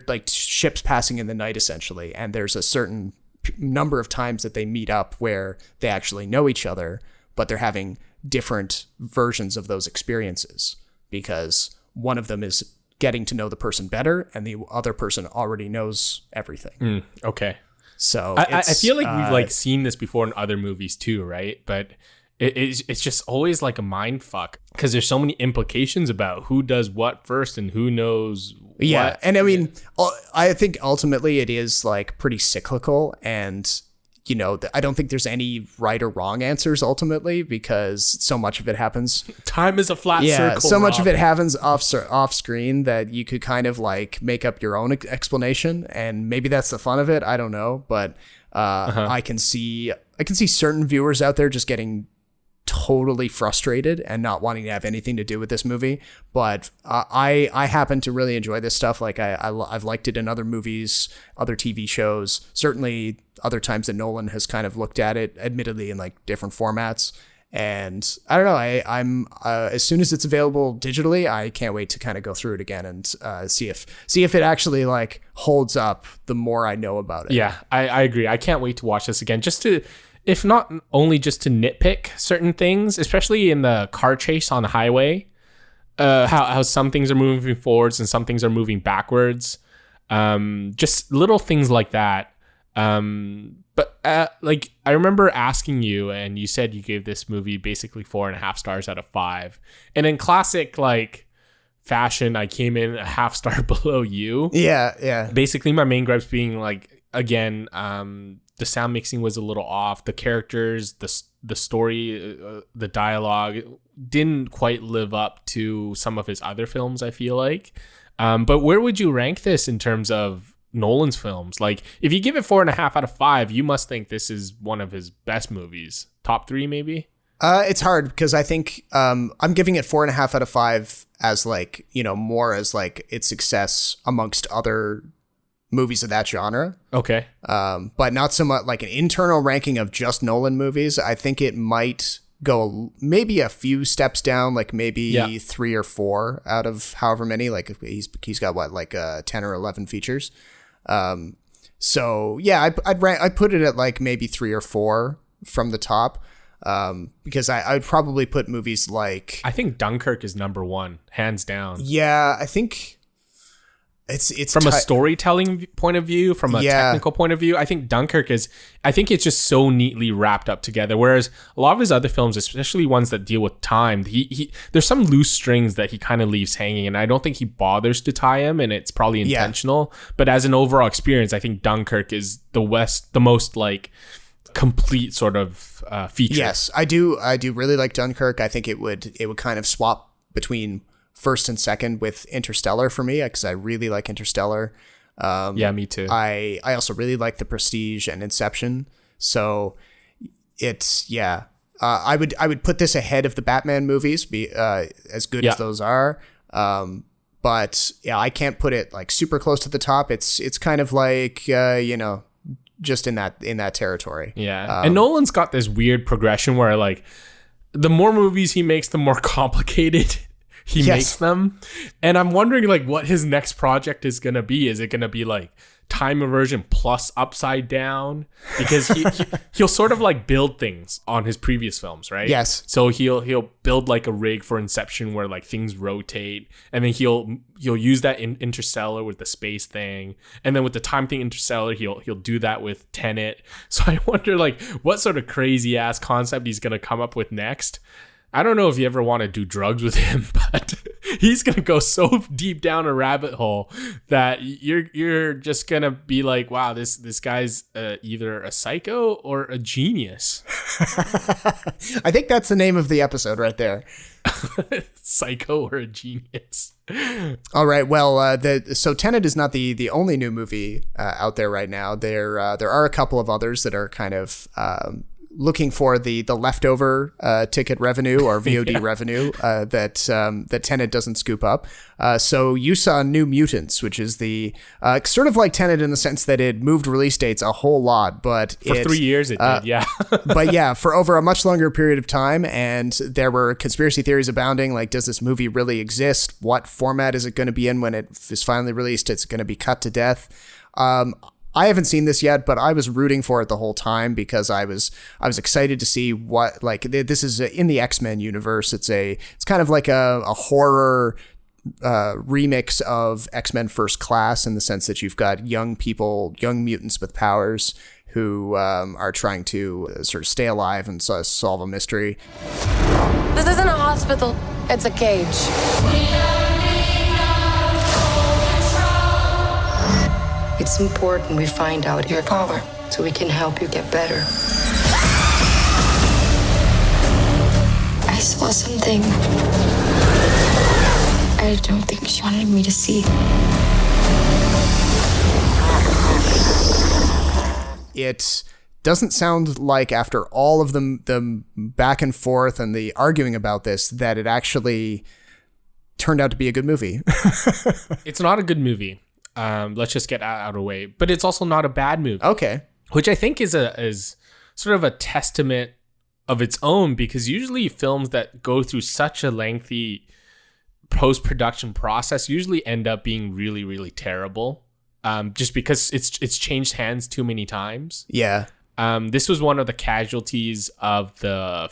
like ships passing in the night, essentially. And there's a certain number of times that they meet up where they actually know each other, but they're having different versions of those experiences, because one of them is getting to know the person better, and the other person already knows everything. Okay. So I feel like we've like seen this before in other movies too, right? But it's just always like a mind fuck, because there's so many implications about who does what first and who knows what. Yeah, and I mean, I think ultimately it is like pretty cyclical, and I don't think there's any right or wrong answers ultimately, because so much of it happens. Time is a flat circle. So much of it happens off screen that you could kind of like make up your own explanation, and maybe that's the fun of it. I don't know, but I can see certain viewers out there just getting totally frustrated and not wanting to have anything to do with this movie. But I happen to really enjoy this stuff. Like I've liked it in other movies, other TV shows, certainly other times that Nolan has kind of looked at it, admittedly in like different formats. And I don't know, I'm as soon as it's available digitally, I can't wait to kind of go through it again and see if it actually like holds up the more I know about it. Yeah, I agree. I can't wait to watch this again, just to, if not only just to nitpick certain things, especially in the car chase on the highway, how some things are moving forwards and some things are moving backwards. Just little things like that. But like I remember asking you, and you said you gave this movie basically 4.5 stars out of 5. And in classic like fashion, I came in a half star below you. Yeah. Basically, my main gripes being like, again, the sound mixing was a little off. The characters, the story, the dialogue didn't quite live up to some of his other films, I feel like. But where would you rank this in terms of Nolan's films? Like, if you give it 4.5 out of 5, you must think this is one of his best movies. Top 3, maybe? It's hard because I think I'm giving it 4.5 out of 5 as like, more as like its success amongst other movies of that genre. Okay. But not so much like an internal ranking of just Nolan movies. I think it might go maybe a few steps down, like maybe 3 or 4 out of however many. Like he's got what, like 10 or 11 features. So yeah, I'd put it at like maybe 3 or 4 from the top. Because I'd probably put movies like, I think Dunkirk is number 1, hands down. Yeah, I think it's from a storytelling point of view, from a technical point of view. I think Dunkirk I think it's just so neatly wrapped up together. Whereas a lot of his other films, especially ones that deal with time, there's some loose strings that he kind of leaves hanging, and I don't think he bothers to tie them, and it's probably intentional. But as an overall experience, I think Dunkirk is the most like complete sort of feature. Yes, I do really like Dunkirk. I think it would kind of swap between first and second with Interstellar for me, because I really like Interstellar. Me too. I also really like The Prestige and Inception. So it's I would put this ahead of the Batman movies, as good as those are. But yeah, I can't put it like super close to the top. It's kind of like just in that territory. Yeah. And Nolan's got this weird progression where like the more movies he makes, the more complicated he makes them. And I'm wondering like what his next project is going to be. Is it going to be like time inversion plus Upside Down? Because he'll sort of like build things on his previous films, right? Yes. So he'll build like a rig for Inception where like things rotate, and then he'll use that in Interstellar with the space thing, and then with the time thing Interstellar he'll do that with Tenet. So I wonder like what sort of crazy ass concept he's gonna come up with next. I don't know if you ever want to do drugs with him, but he's going to go so deep down a rabbit hole that you're just going to be like, wow, this guy's either a psycho or a genius. I think that's the name of the episode right there. Psycho or a genius. All right. Well, so Tenet is not the only new movie out there right now. There are a couple of others that are kind of looking for the leftover ticket revenue or VOD revenue that Tenet doesn't scoop up. So you saw New Mutants, which is the sort of like Tenet in the sense that it moved release dates a whole lot, but for 3 years it did, yeah. But yeah, for over a much longer period of time, and there were conspiracy theories abounding. Like, does this movie really exist? What format is it going to be in when it is finally released? It's going to be cut to death. I haven't seen this yet, but I was rooting for it the whole time because I was excited to see what, like, this is in the X-Men universe. It's kind of like a horror remix of X-Men First Class, in the sense that you've got young mutants with powers who are trying to sort of stay alive and solve a mystery. This isn't a hospital, it's a cage. It's important we find out your power so we can help you get better. I saw something I don't think she wanted me to see. It doesn't sound like, after all of the back and forth and the arguing about this, that it actually turned out to be a good movie. It's not a good movie. Let's just get that out of the way. But it's also not a bad movie. Okay. Which I think is sort of a testament of its own, because usually films that go through such a lengthy post-production process usually end up being really, really terrible. Just because it's changed hands too many times. Yeah. This was one of the casualties of the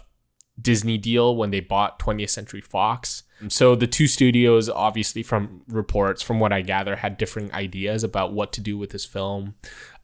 Disney deal when they bought 20th Century Fox. So the two studios, obviously, from reports, from what I gather, had different ideas about what to do with this film.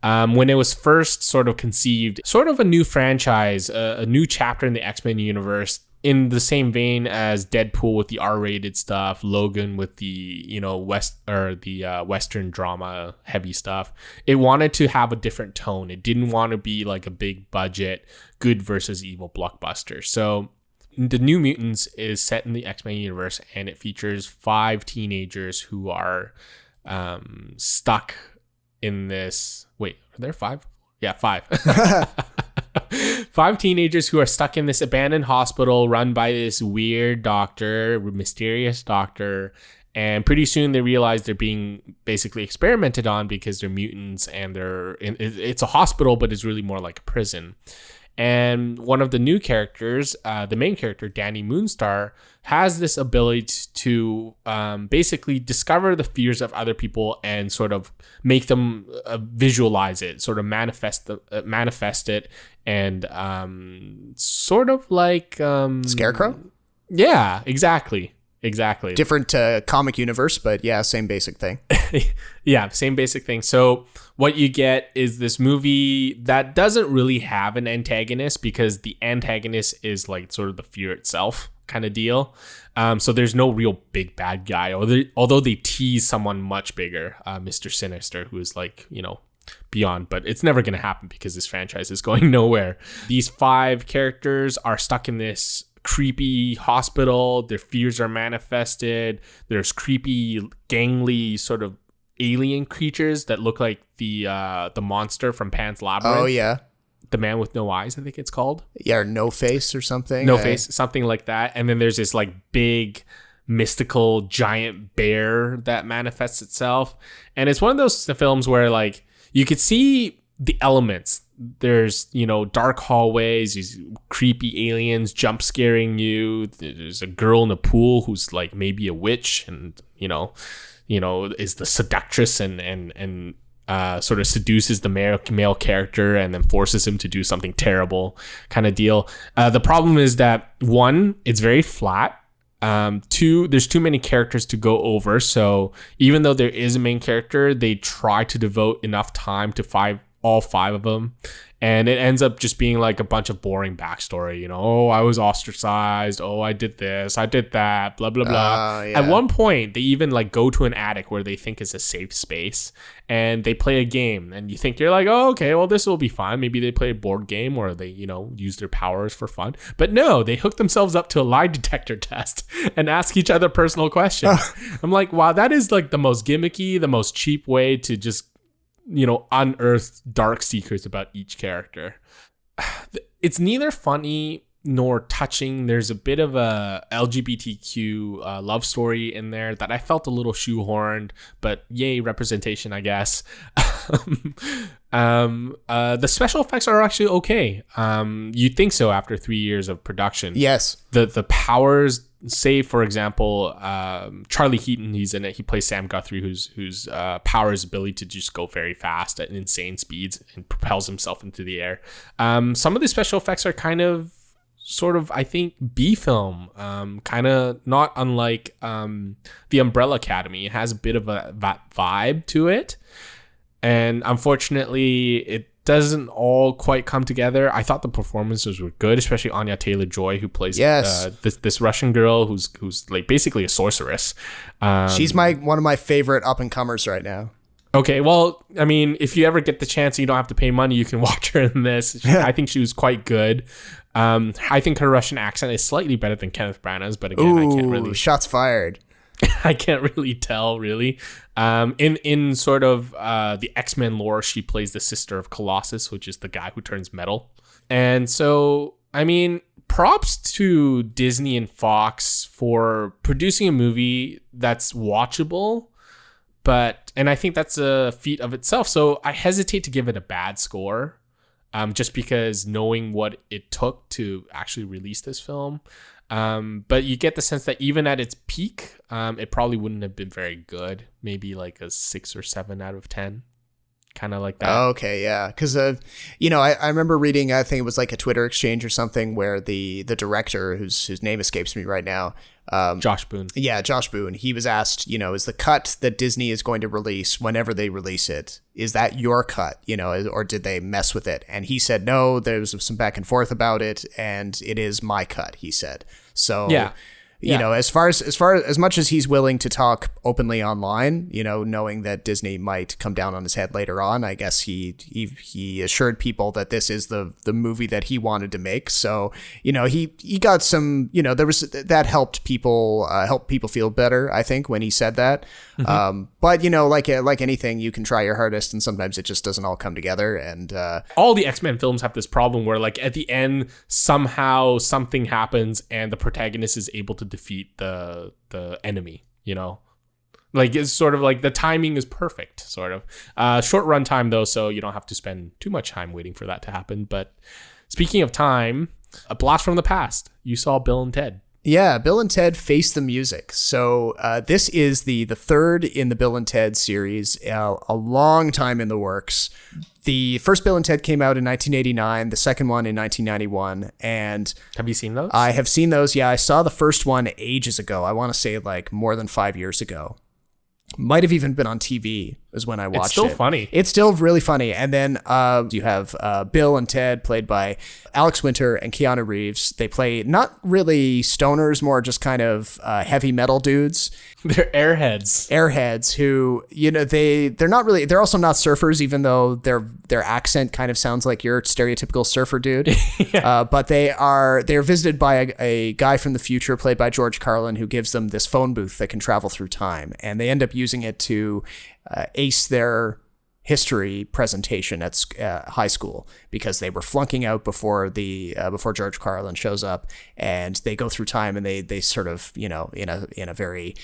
When it was first sort of conceived, sort of a new franchise, a new chapter in the X-Men universe, in the same vein as Deadpool with the R-rated stuff, Logan with the, you know, Western drama heavy stuff, it wanted to have a different tone. It didn't want to be like a big budget good versus evil blockbuster. So the New Mutants is set in the X-Men universe, and it features 5 teenagers who are stuck in this. Wait, are there 5? Yeah, 5. 5 teenagers who are stuck in this abandoned hospital run by this weird doctor, mysterious doctor, and pretty soon they realize they're being basically experimented on because they're mutants, and it's a hospital, but it's really more like a prison. And one of the new characters, the main character, Danny Moonstar, has this ability to basically discover the fears of other people and sort of make them visualize it, sort of manifest it, and sort of like Scarecrow? Yeah, exactly. Different comic universe, but yeah, same basic thing. Yeah, same basic thing. So what you get is this movie that doesn't really have an antagonist, because the antagonist is like sort of the fear itself kind of deal. So there's no real big bad guy, although they tease someone much bigger, Mr. Sinister, who is like, you know, beyond, but it's never going to happen because this franchise is going nowhere. These 5 characters are stuck in this creepy hospital. Their fears are manifested. There's creepy, gangly sort of alien creatures that look like the monster from Pan's Labyrinth. Oh yeah, the man with no eyes, I think it's called. Yeah, or No Face or something. No Face, something like that. And then there's this like big mystical giant bear that manifests itself, and it's one of those films where like you could see the elements. There's, you know, dark hallways, these creepy aliens jump scaring you. There's a girl in a pool who's like maybe a witch, and you know, is the seductress and sort of seduces the male character and then forces him to do something terrible kind of deal. The problem is that 1, it's very flat. 2, there's too many characters to go over. So even though there is a main character, they try to devote enough time to all 5 of them, and it ends up just being like a bunch of boring backstory. You know, oh, I was ostracized. Oh, I did this. I did that. Blah blah blah. Yeah. At one point, they even like go to an attic where they think is a safe space, and they play a game. And you think, you're like, oh, okay, well, this will be fun. Maybe they play a board game, or they, you know, use their powers for fun. But no, they hook themselves up to a lie detector test and ask each other personal questions. I'm like, wow, that is like the most gimmicky, the most cheap way to just, you know, unearth dark secrets about each character. It's neither funny nor touching. There's a bit of a LGBTQ love story in there that I felt a little shoehorned, but yay, representation, I guess. The special effects are actually okay. You'd think so after 3 years of production. Yes. The powers, say for example, Charlie Heaton, he's in it. He plays Sam Guthrie, whose power is ability to just go very fast at insane speeds and propels himself into the air. Some of the special effects are kind of sort of, I think, B film, kind of not unlike the Umbrella Academy. It has a bit of that vibe to it. And unfortunately, it doesn't all quite come together. I thought the performances were good, especially Anya Taylor-Joy, who plays this Russian girl who's like basically a sorceress. She's one of my favorite up-and-comers right now. Okay, well, I mean, if you ever get the chance and you don't have to pay money, you can watch her in this. I think she was quite good. I think her Russian accent is slightly better than Kenneth Branagh's, but again, I can't really... shots fired. I can't really tell, really. In sort of the X-Men lore, she plays the sister of Colossus, which is the guy who turns metal. And so, I mean, props to Disney and Fox for producing a movie that's watchable, and I think that's a feat of itself. So I hesitate to give it a bad score, just because knowing what it took to actually release this film. But you get the sense that even at its peak, it probably wouldn't have been very good. Maybe like a 6 or 7 out of 10 kind of like that. Okay, yeah, because I remember reading, I think it was like a Twitter exchange or something, where the director, whose name escapes me right now, Josh Boone. Yeah, Josh Boone. He was asked, is the cut that Disney is going to release whenever they release it, is that your cut, or did they mess with it? And he said, no, there's some back and forth about it, and it is my cut, he said. So yeah. As much as he's willing to talk openly online, knowing that Disney might come down on his head later on, I guess he assured people that this is the movie that he wanted to make. So, he got some, there was that helped people feel better, I think, when he said that. Mm-hmm. But like anything, you can try your hardest and sometimes it just doesn't all come together. And all the X-Men films have this problem where like at the end, somehow something happens and the protagonist is able to defeat the enemy, like it's sort of like the timing is perfect, sort of. Short run time though, so you don't have to spend too much time waiting for that to happen. But speaking of time, a blast from the past. You saw Bill and Ted. Yeah, Bill and Ted Face the Music. So this is the third in the Bill and Ted series, a long time in the works. The first Bill and Ted came out in 1989, the second one in 1991. And have you seen those? I have seen those. Yeah, I saw the first one ages ago. I want to say like more than 5 years ago. Might have even been on TV is when I watched it. It's still funny. It's still really funny. And then you have Bill and Ted, played by Alex Winter and Keanu Reeves. They play not really stoners, more just kind of heavy metal dudes. They're airheads. Airheads who, they're also not surfers, even though their accent kind of sounds like your stereotypical surfer dude. Yeah. But they're visited by a guy from the future, played by George Carlin, who gives them this phone booth that can travel through time. And they end up using it to ace their history presentation at high school, because they were flunking out before George Carlin shows up, and they go through time and they sort of, in a very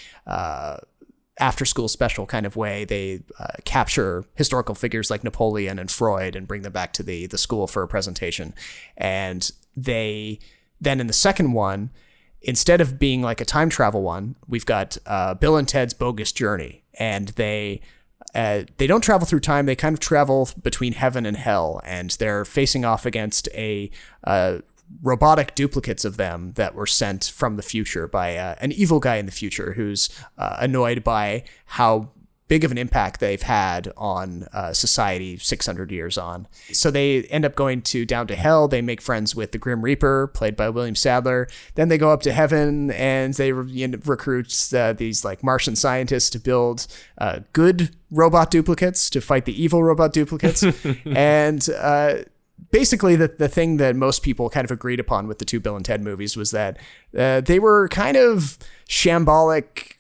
after school special kind of way, they capture historical figures like Napoleon and Freud and bring them back to the school for a presentation. And they then, in the second one, instead of being like a time travel one, we've got Bill and Ted's Bogus Journey, and they don't travel through time. They kind of travel between heaven and hell, and they're facing off against robotic duplicates of them that were sent from the future by an evil guy in the future who's annoyed by how big of an impact they've had on society 600 years on. So they end up going down to hell. They make friends with the Grim Reaper, played by William Sadler. Then they go up to heaven and they recruit these like Martian scientists to build good robot duplicates to fight the evil robot duplicates. And basically the thing that most people kind of agreed upon with the two Bill and Ted movies was that they were kind of shambolic.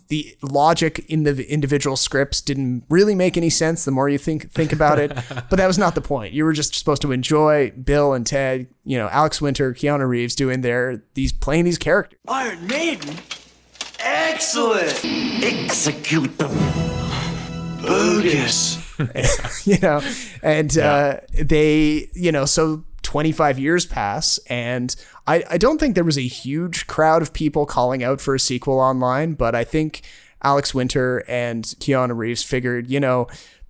The logic in the individual scripts didn't really make any sense the more you think about it. But that was not the point. You were just supposed to enjoy Bill and Ted, Alex Winter, Keanu Reeves playing these characters. Iron Maiden? Excellent! Execute them. Bogus. So 25 years pass, and I don't think there was a huge crowd of people calling out for a sequel online, but I think Alex Winter and Keanu Reeves figured,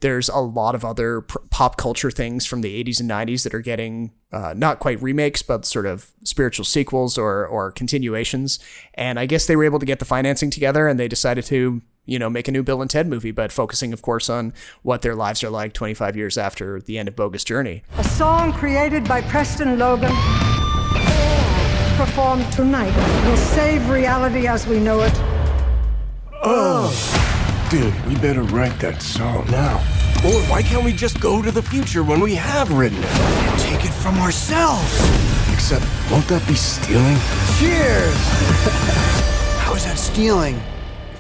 there's a lot of other pop culture things from the 80s and 90s that are getting not quite remakes, but sort of spiritual sequels or continuations. And I guess they were able to get the financing together, and they decided to make a new Bill and Ted movie, but focusing, of course, on what their lives are like 25 years after the end of Bogus Journey. A song created by Preston Logan, performed tonight, will save reality as we know it. Oh. Dude, we better write that song now. Or why can't we just go to the future when we have written it? And take it from ourselves. Except, won't that be stealing? Cheers! How is that stealing?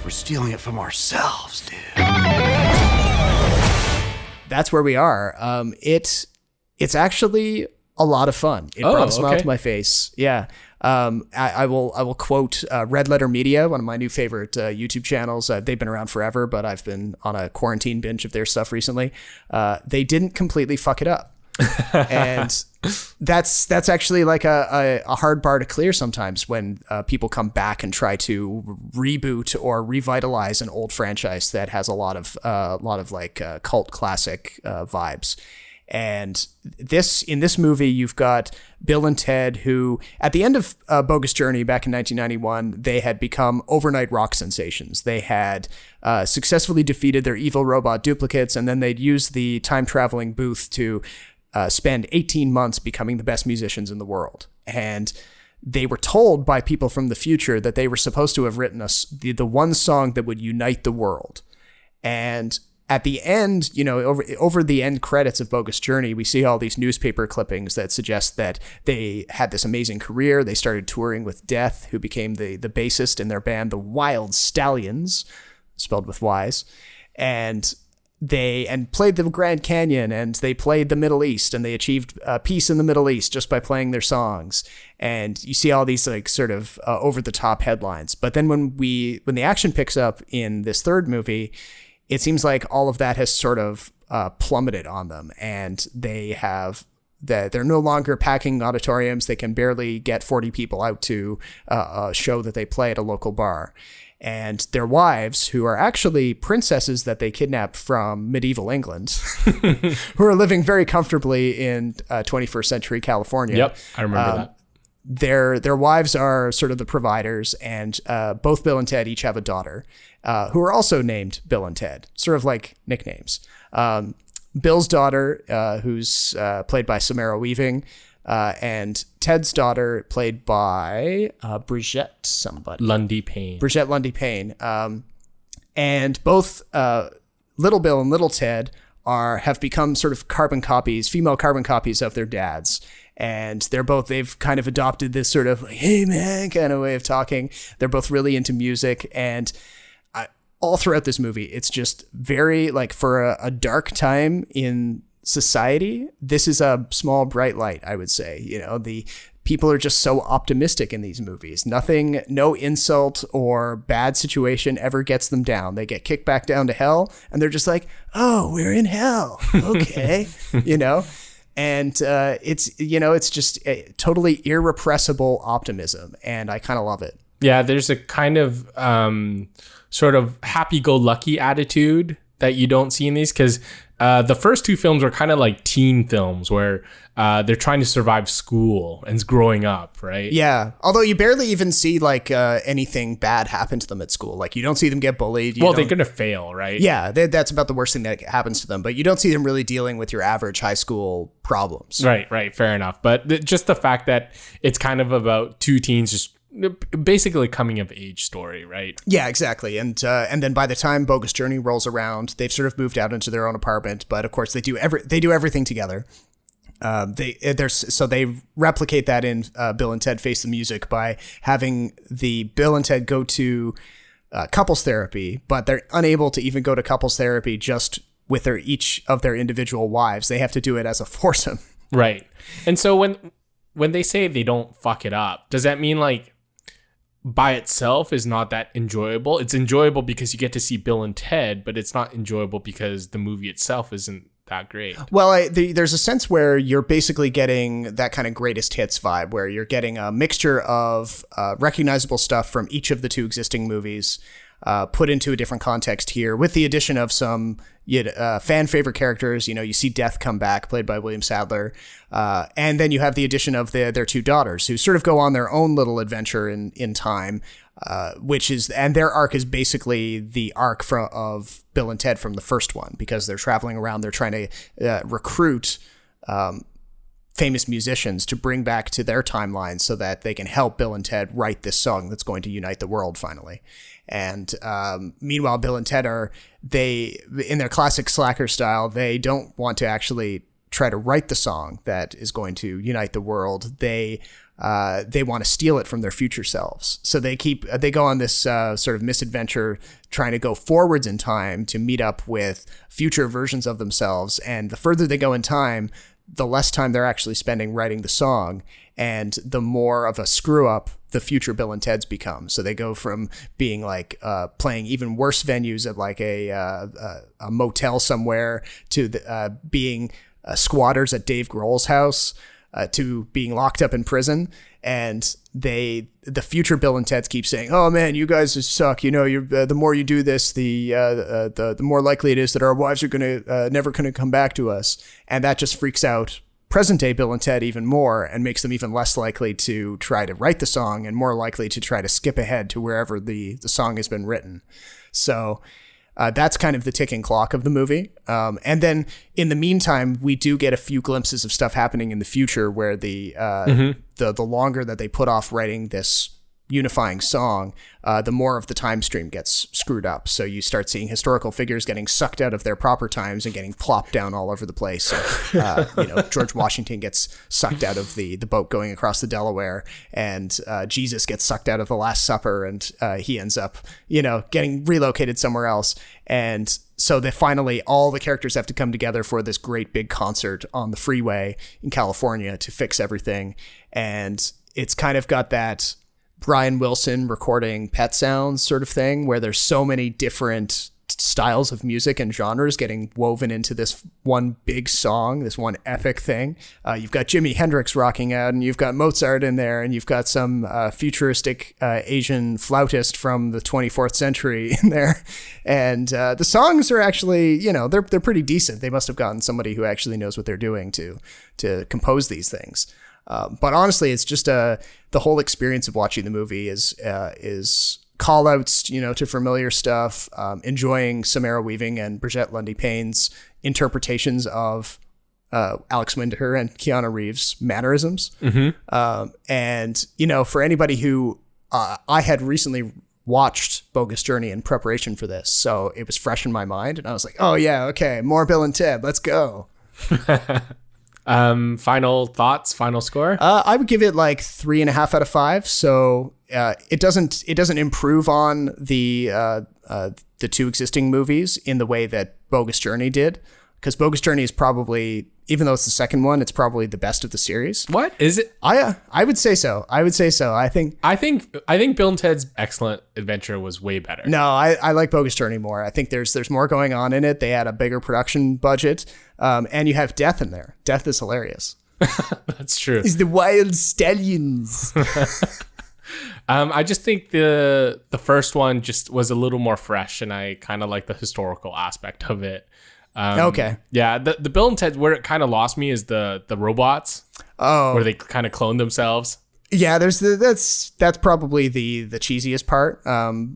We're stealing it from ourselves, dude. That's where we are. It's actually a lot of fun. It brought a smile to my face. Yeah. I will quote Red Letter Media, one of my new favorite YouTube channels. They've been around forever, but I've been on a quarantine binge of their stuff recently. They didn't completely fuck it up. And that's actually like a hard bar to clear sometimes when people come back and try to reboot or revitalize an old franchise that has a lot of like cult classic vibes. And in this movie, you've got Bill and Ted, who at the end of Bogus Journey back in 1991, they had become overnight rock sensations. They had successfully defeated their evil robot duplicates, and then they'd use the time-traveling booth to spend 18 months becoming the best musicians in the world. And they were told by people from the future that they were supposed to have written the one song that would unite the world. And at the end, over the end credits of Bogus Journey, we see all these newspaper clippings that suggest that they had this amazing career. They started touring with Death, who became the bassist in their band, the Wild Stallions, spelled with Y's, and played the Grand Canyon, and they played the Middle East, and they achieved peace in the Middle East just by playing their songs. And you see all these like sort of over the top headlines. But then when the action picks up in this third movie, it seems like all of that has sort of plummeted on them, and they're no longer packing auditoriums. They can barely get 40 people out to a show that they play at a local bar. And their wives, who are actually princesses that they kidnapped from medieval England, who are living very comfortably in 21st century California. Yep, I remember that. Their wives are sort of the providers, and both Bill and Ted each have a daughter who are also named Bill and Ted, sort of like nicknames. Bill's daughter, who's played by Samara Weaving, and Ted's daughter, played by Brigitte Lundy Payne. Brigitte Lundy Payne. And both Little Bill and Little Ted have become sort of female carbon copies of their dads. And they've kind of adopted this sort of like, hey man, kind of way of talking. They're both really into music. And all throughout this movie, it's just very like, for a dark time in society, this is a small bright light, I would say. The people are just so optimistic in these movies. No insult or bad situation ever gets them down. They get kicked back down to hell, and they're just like, oh, we're in hell. Okay. And it's just a totally irrepressible optimism, and I kind of love it. Yeah, there's a kind of sort of happy-go-lucky attitude that you don't see in these, because the first two films are kind of like teen films where they're trying to survive school and growing up, right? Yeah, although you barely even see like anything bad happen to them at school. Like you don't see them get bullied. They're gonna fail, right? Yeah, that's about the worst thing that happens to them. But you don't see them really dealing with your average high school problems. Right. Fair enough. But just the fact that it's kind of about two teens just basically a coming of age story, right? Yeah, exactly. And then by the time Bogus Journey rolls around, they've sort of moved out into their own apartment. But of course, they do everything together. They replicate that in Bill and Ted Face the Music by having the Bill and Ted go to couples therapy, but they're unable to even go to couples therapy just with each of their individual wives. They have to do it as a foursome. Right. And so when they say they don't fuck it up, does that mean like by itself is not that enjoyable? It's enjoyable because you get to see Bill and Ted, but it's not enjoyable because the movie itself isn't that great. Well, there's a sense where you're basically getting that kind of greatest hits vibe, where you're getting a mixture of recognizable stuff from each of the two existing movies, put into a different context here, with the addition of some fan favorite characters. You see Death come back, played by William Sadler, and then you have the addition of their two daughters, who sort of go on their own little adventure in time, and their arc is basically the arc of Bill and Ted from the first one, because they're traveling around, they're trying to recruit famous musicians to bring back to their timeline so that they can help Bill and Ted write this song that's going to unite the world finally. And meanwhile, Bill and Ted in their classic slacker style, they don't want to actually try to write the song that is going to unite the world. They want to steal it from their future selves. So they go on this sort of misadventure, trying to go forwards in time to meet up with future versions of themselves. And the further they go in time, the less time they're actually spending writing the song, and the more of a screw up the future Bill and Ted's become. So they go from being like playing even worse venues at like a motel somewhere to being squatters at Dave Grohl's house to being locked up in prison. And the future Bill and Ted keep saying, "Oh man, you guys suck. You know, the more you do this, the more likely it is that our wives are never gonna come back to us." And that just freaks out present day Bill and Ted even more and makes them even less likely to try to write the song and more likely to try to skip ahead to wherever the song has been written. So that's kind of the ticking clock of the movie. And then in the meantime, we do get a few glimpses of stuff happening in the future where the longer that they put off writing this unifying song, the more of the time stream gets screwed up. So you start seeing historical figures getting sucked out of their proper times and getting plopped down all over the place. So, George Washington gets sucked out of the boat going across the Delaware, and Jesus gets sucked out of the Last Supper, and he ends up, getting relocated somewhere else. And so they finally, all the characters have to come together for this great big concert on the freeway in California to fix everything. And it's kind of got that Brian Wilson recording Pet Sounds sort of thing, where there's so many different styles of music and genres getting woven into this one big song, this one epic thing. You've got Jimi Hendrix rocking out, and you've got Mozart in there, and you've got some futuristic Asian flautist from the 24th century in there. And the songs are actually, they're pretty decent. They must have gotten somebody who actually knows what they're doing to compose these things. But honestly, it's just the whole experience of watching the movie is call outs, to familiar stuff, enjoying Samara Weaving and Brigitte Lundy Payne's interpretations of Alex Winter and Keanu Reeves' mannerisms. Mm-hmm. And, for anybody who I had recently watched Bogus Journey in preparation for this, so it was fresh in my mind, and I was like, oh yeah, okay, more Bill and Ted, let's go. Final thoughts, final score? I would give it like 3.5 out of 5. So it doesn't improve on the two existing movies in the way that Bogus Journey did, because Bogus Journey is probably, even though it's the second one, it's probably the best of the series. What is it? I would say so. I think Bill and Ted's Excellent Adventure was way better. No, I like Bogus Journey more. I think there's more going on in it. They had a bigger production budget, and you have Death in there. Death is hilarious. That's true. It's the Wild Stallions. I just think the first one just was a little more fresh, and I kind of like the historical aspect of it. Okay. Yeah, the Bill and Ted, where it kind of lost me is the robots. Oh. Where they kind of clone themselves. Yeah, that's probably the cheesiest part.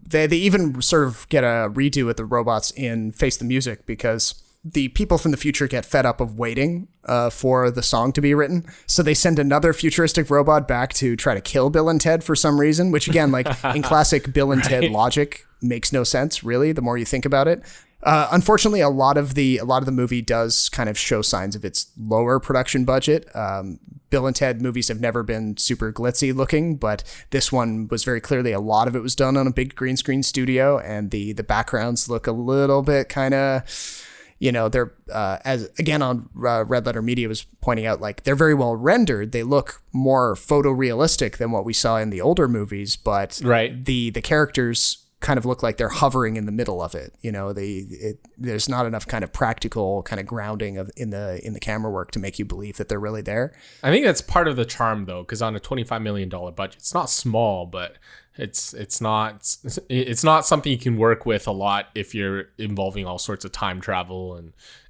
They even sort of get a redo with the robots in Face the Music, because the people from the future get fed up of waiting for the song to be written. So they send another futuristic robot back to try to kill Bill and Ted for some reason, which again, like in classic Bill and Ted logic, makes no sense, really, the more you think about it. Unfortunately, a lot of the movie does kind of show signs of its lower production budget. Bill and Ted movies have never been super glitzy looking, but this one was very clearly, a lot of it was done on a big green screen studio, and the backgrounds look a little bit kind of, they're as again on Red Letter Media was pointing out, like, they're very well rendered. They look more photorealistic than what we saw in the older movies, but right. The characters kind of look like they're hovering in the middle of it. There's not enough kind of practical kind of grounding in the camera work to make you believe that they're really there. I think that's part of the charm, though, because on a $25 million budget, it's not small, but it's not something you can work with a lot if you're involving all sorts of time travel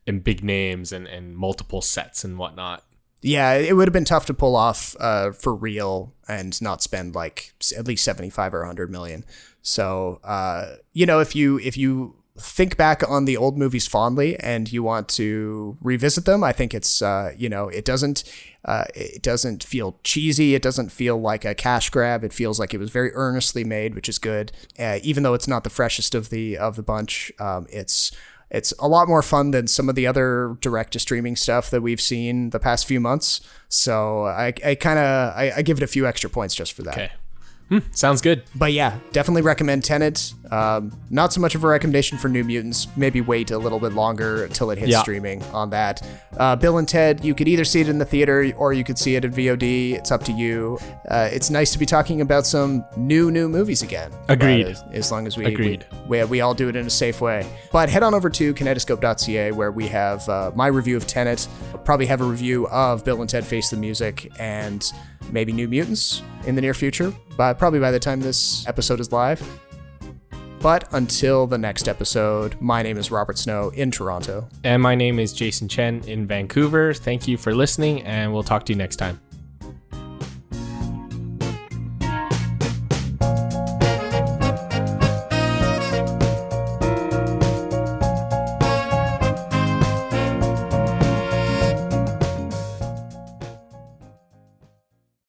and big names and multiple sets and whatnot. Yeah, it would have been tough to pull off for real and not spend like at least 75 or 100 million. So, if you think back on the old movies fondly and you want to revisit them, I think it's, it doesn't feel cheesy. It doesn't feel like a cash grab. It feels like it was very earnestly made, which is good. Even though it's not the freshest of the bunch, it's a lot more fun than some of the other direct to streaming stuff that we've seen the past few months. So I give it a few extra points just for that. Okay. Sounds good. But yeah, definitely recommend Tenet. Not so much of a recommendation for New Mutants. Maybe wait a little bit longer until it hits streaming on that. Bill and Ted, you could either see it in the theater or you could see it at VOD. It's up to you. It's nice to be talking about some new movies again. Agreed. As long as we all do it in a safe way. But head on over to kinetoscope.ca where we have my review of Tenet. I'll probably have a review of Bill and Ted Face the Music and maybe New Mutants in the near future, but probably by the time this episode is live. But until the next episode, my name is Robert Snow in Toronto. And my name is Jason Chen in Vancouver. Thank you for listening, and we'll talk to you next time.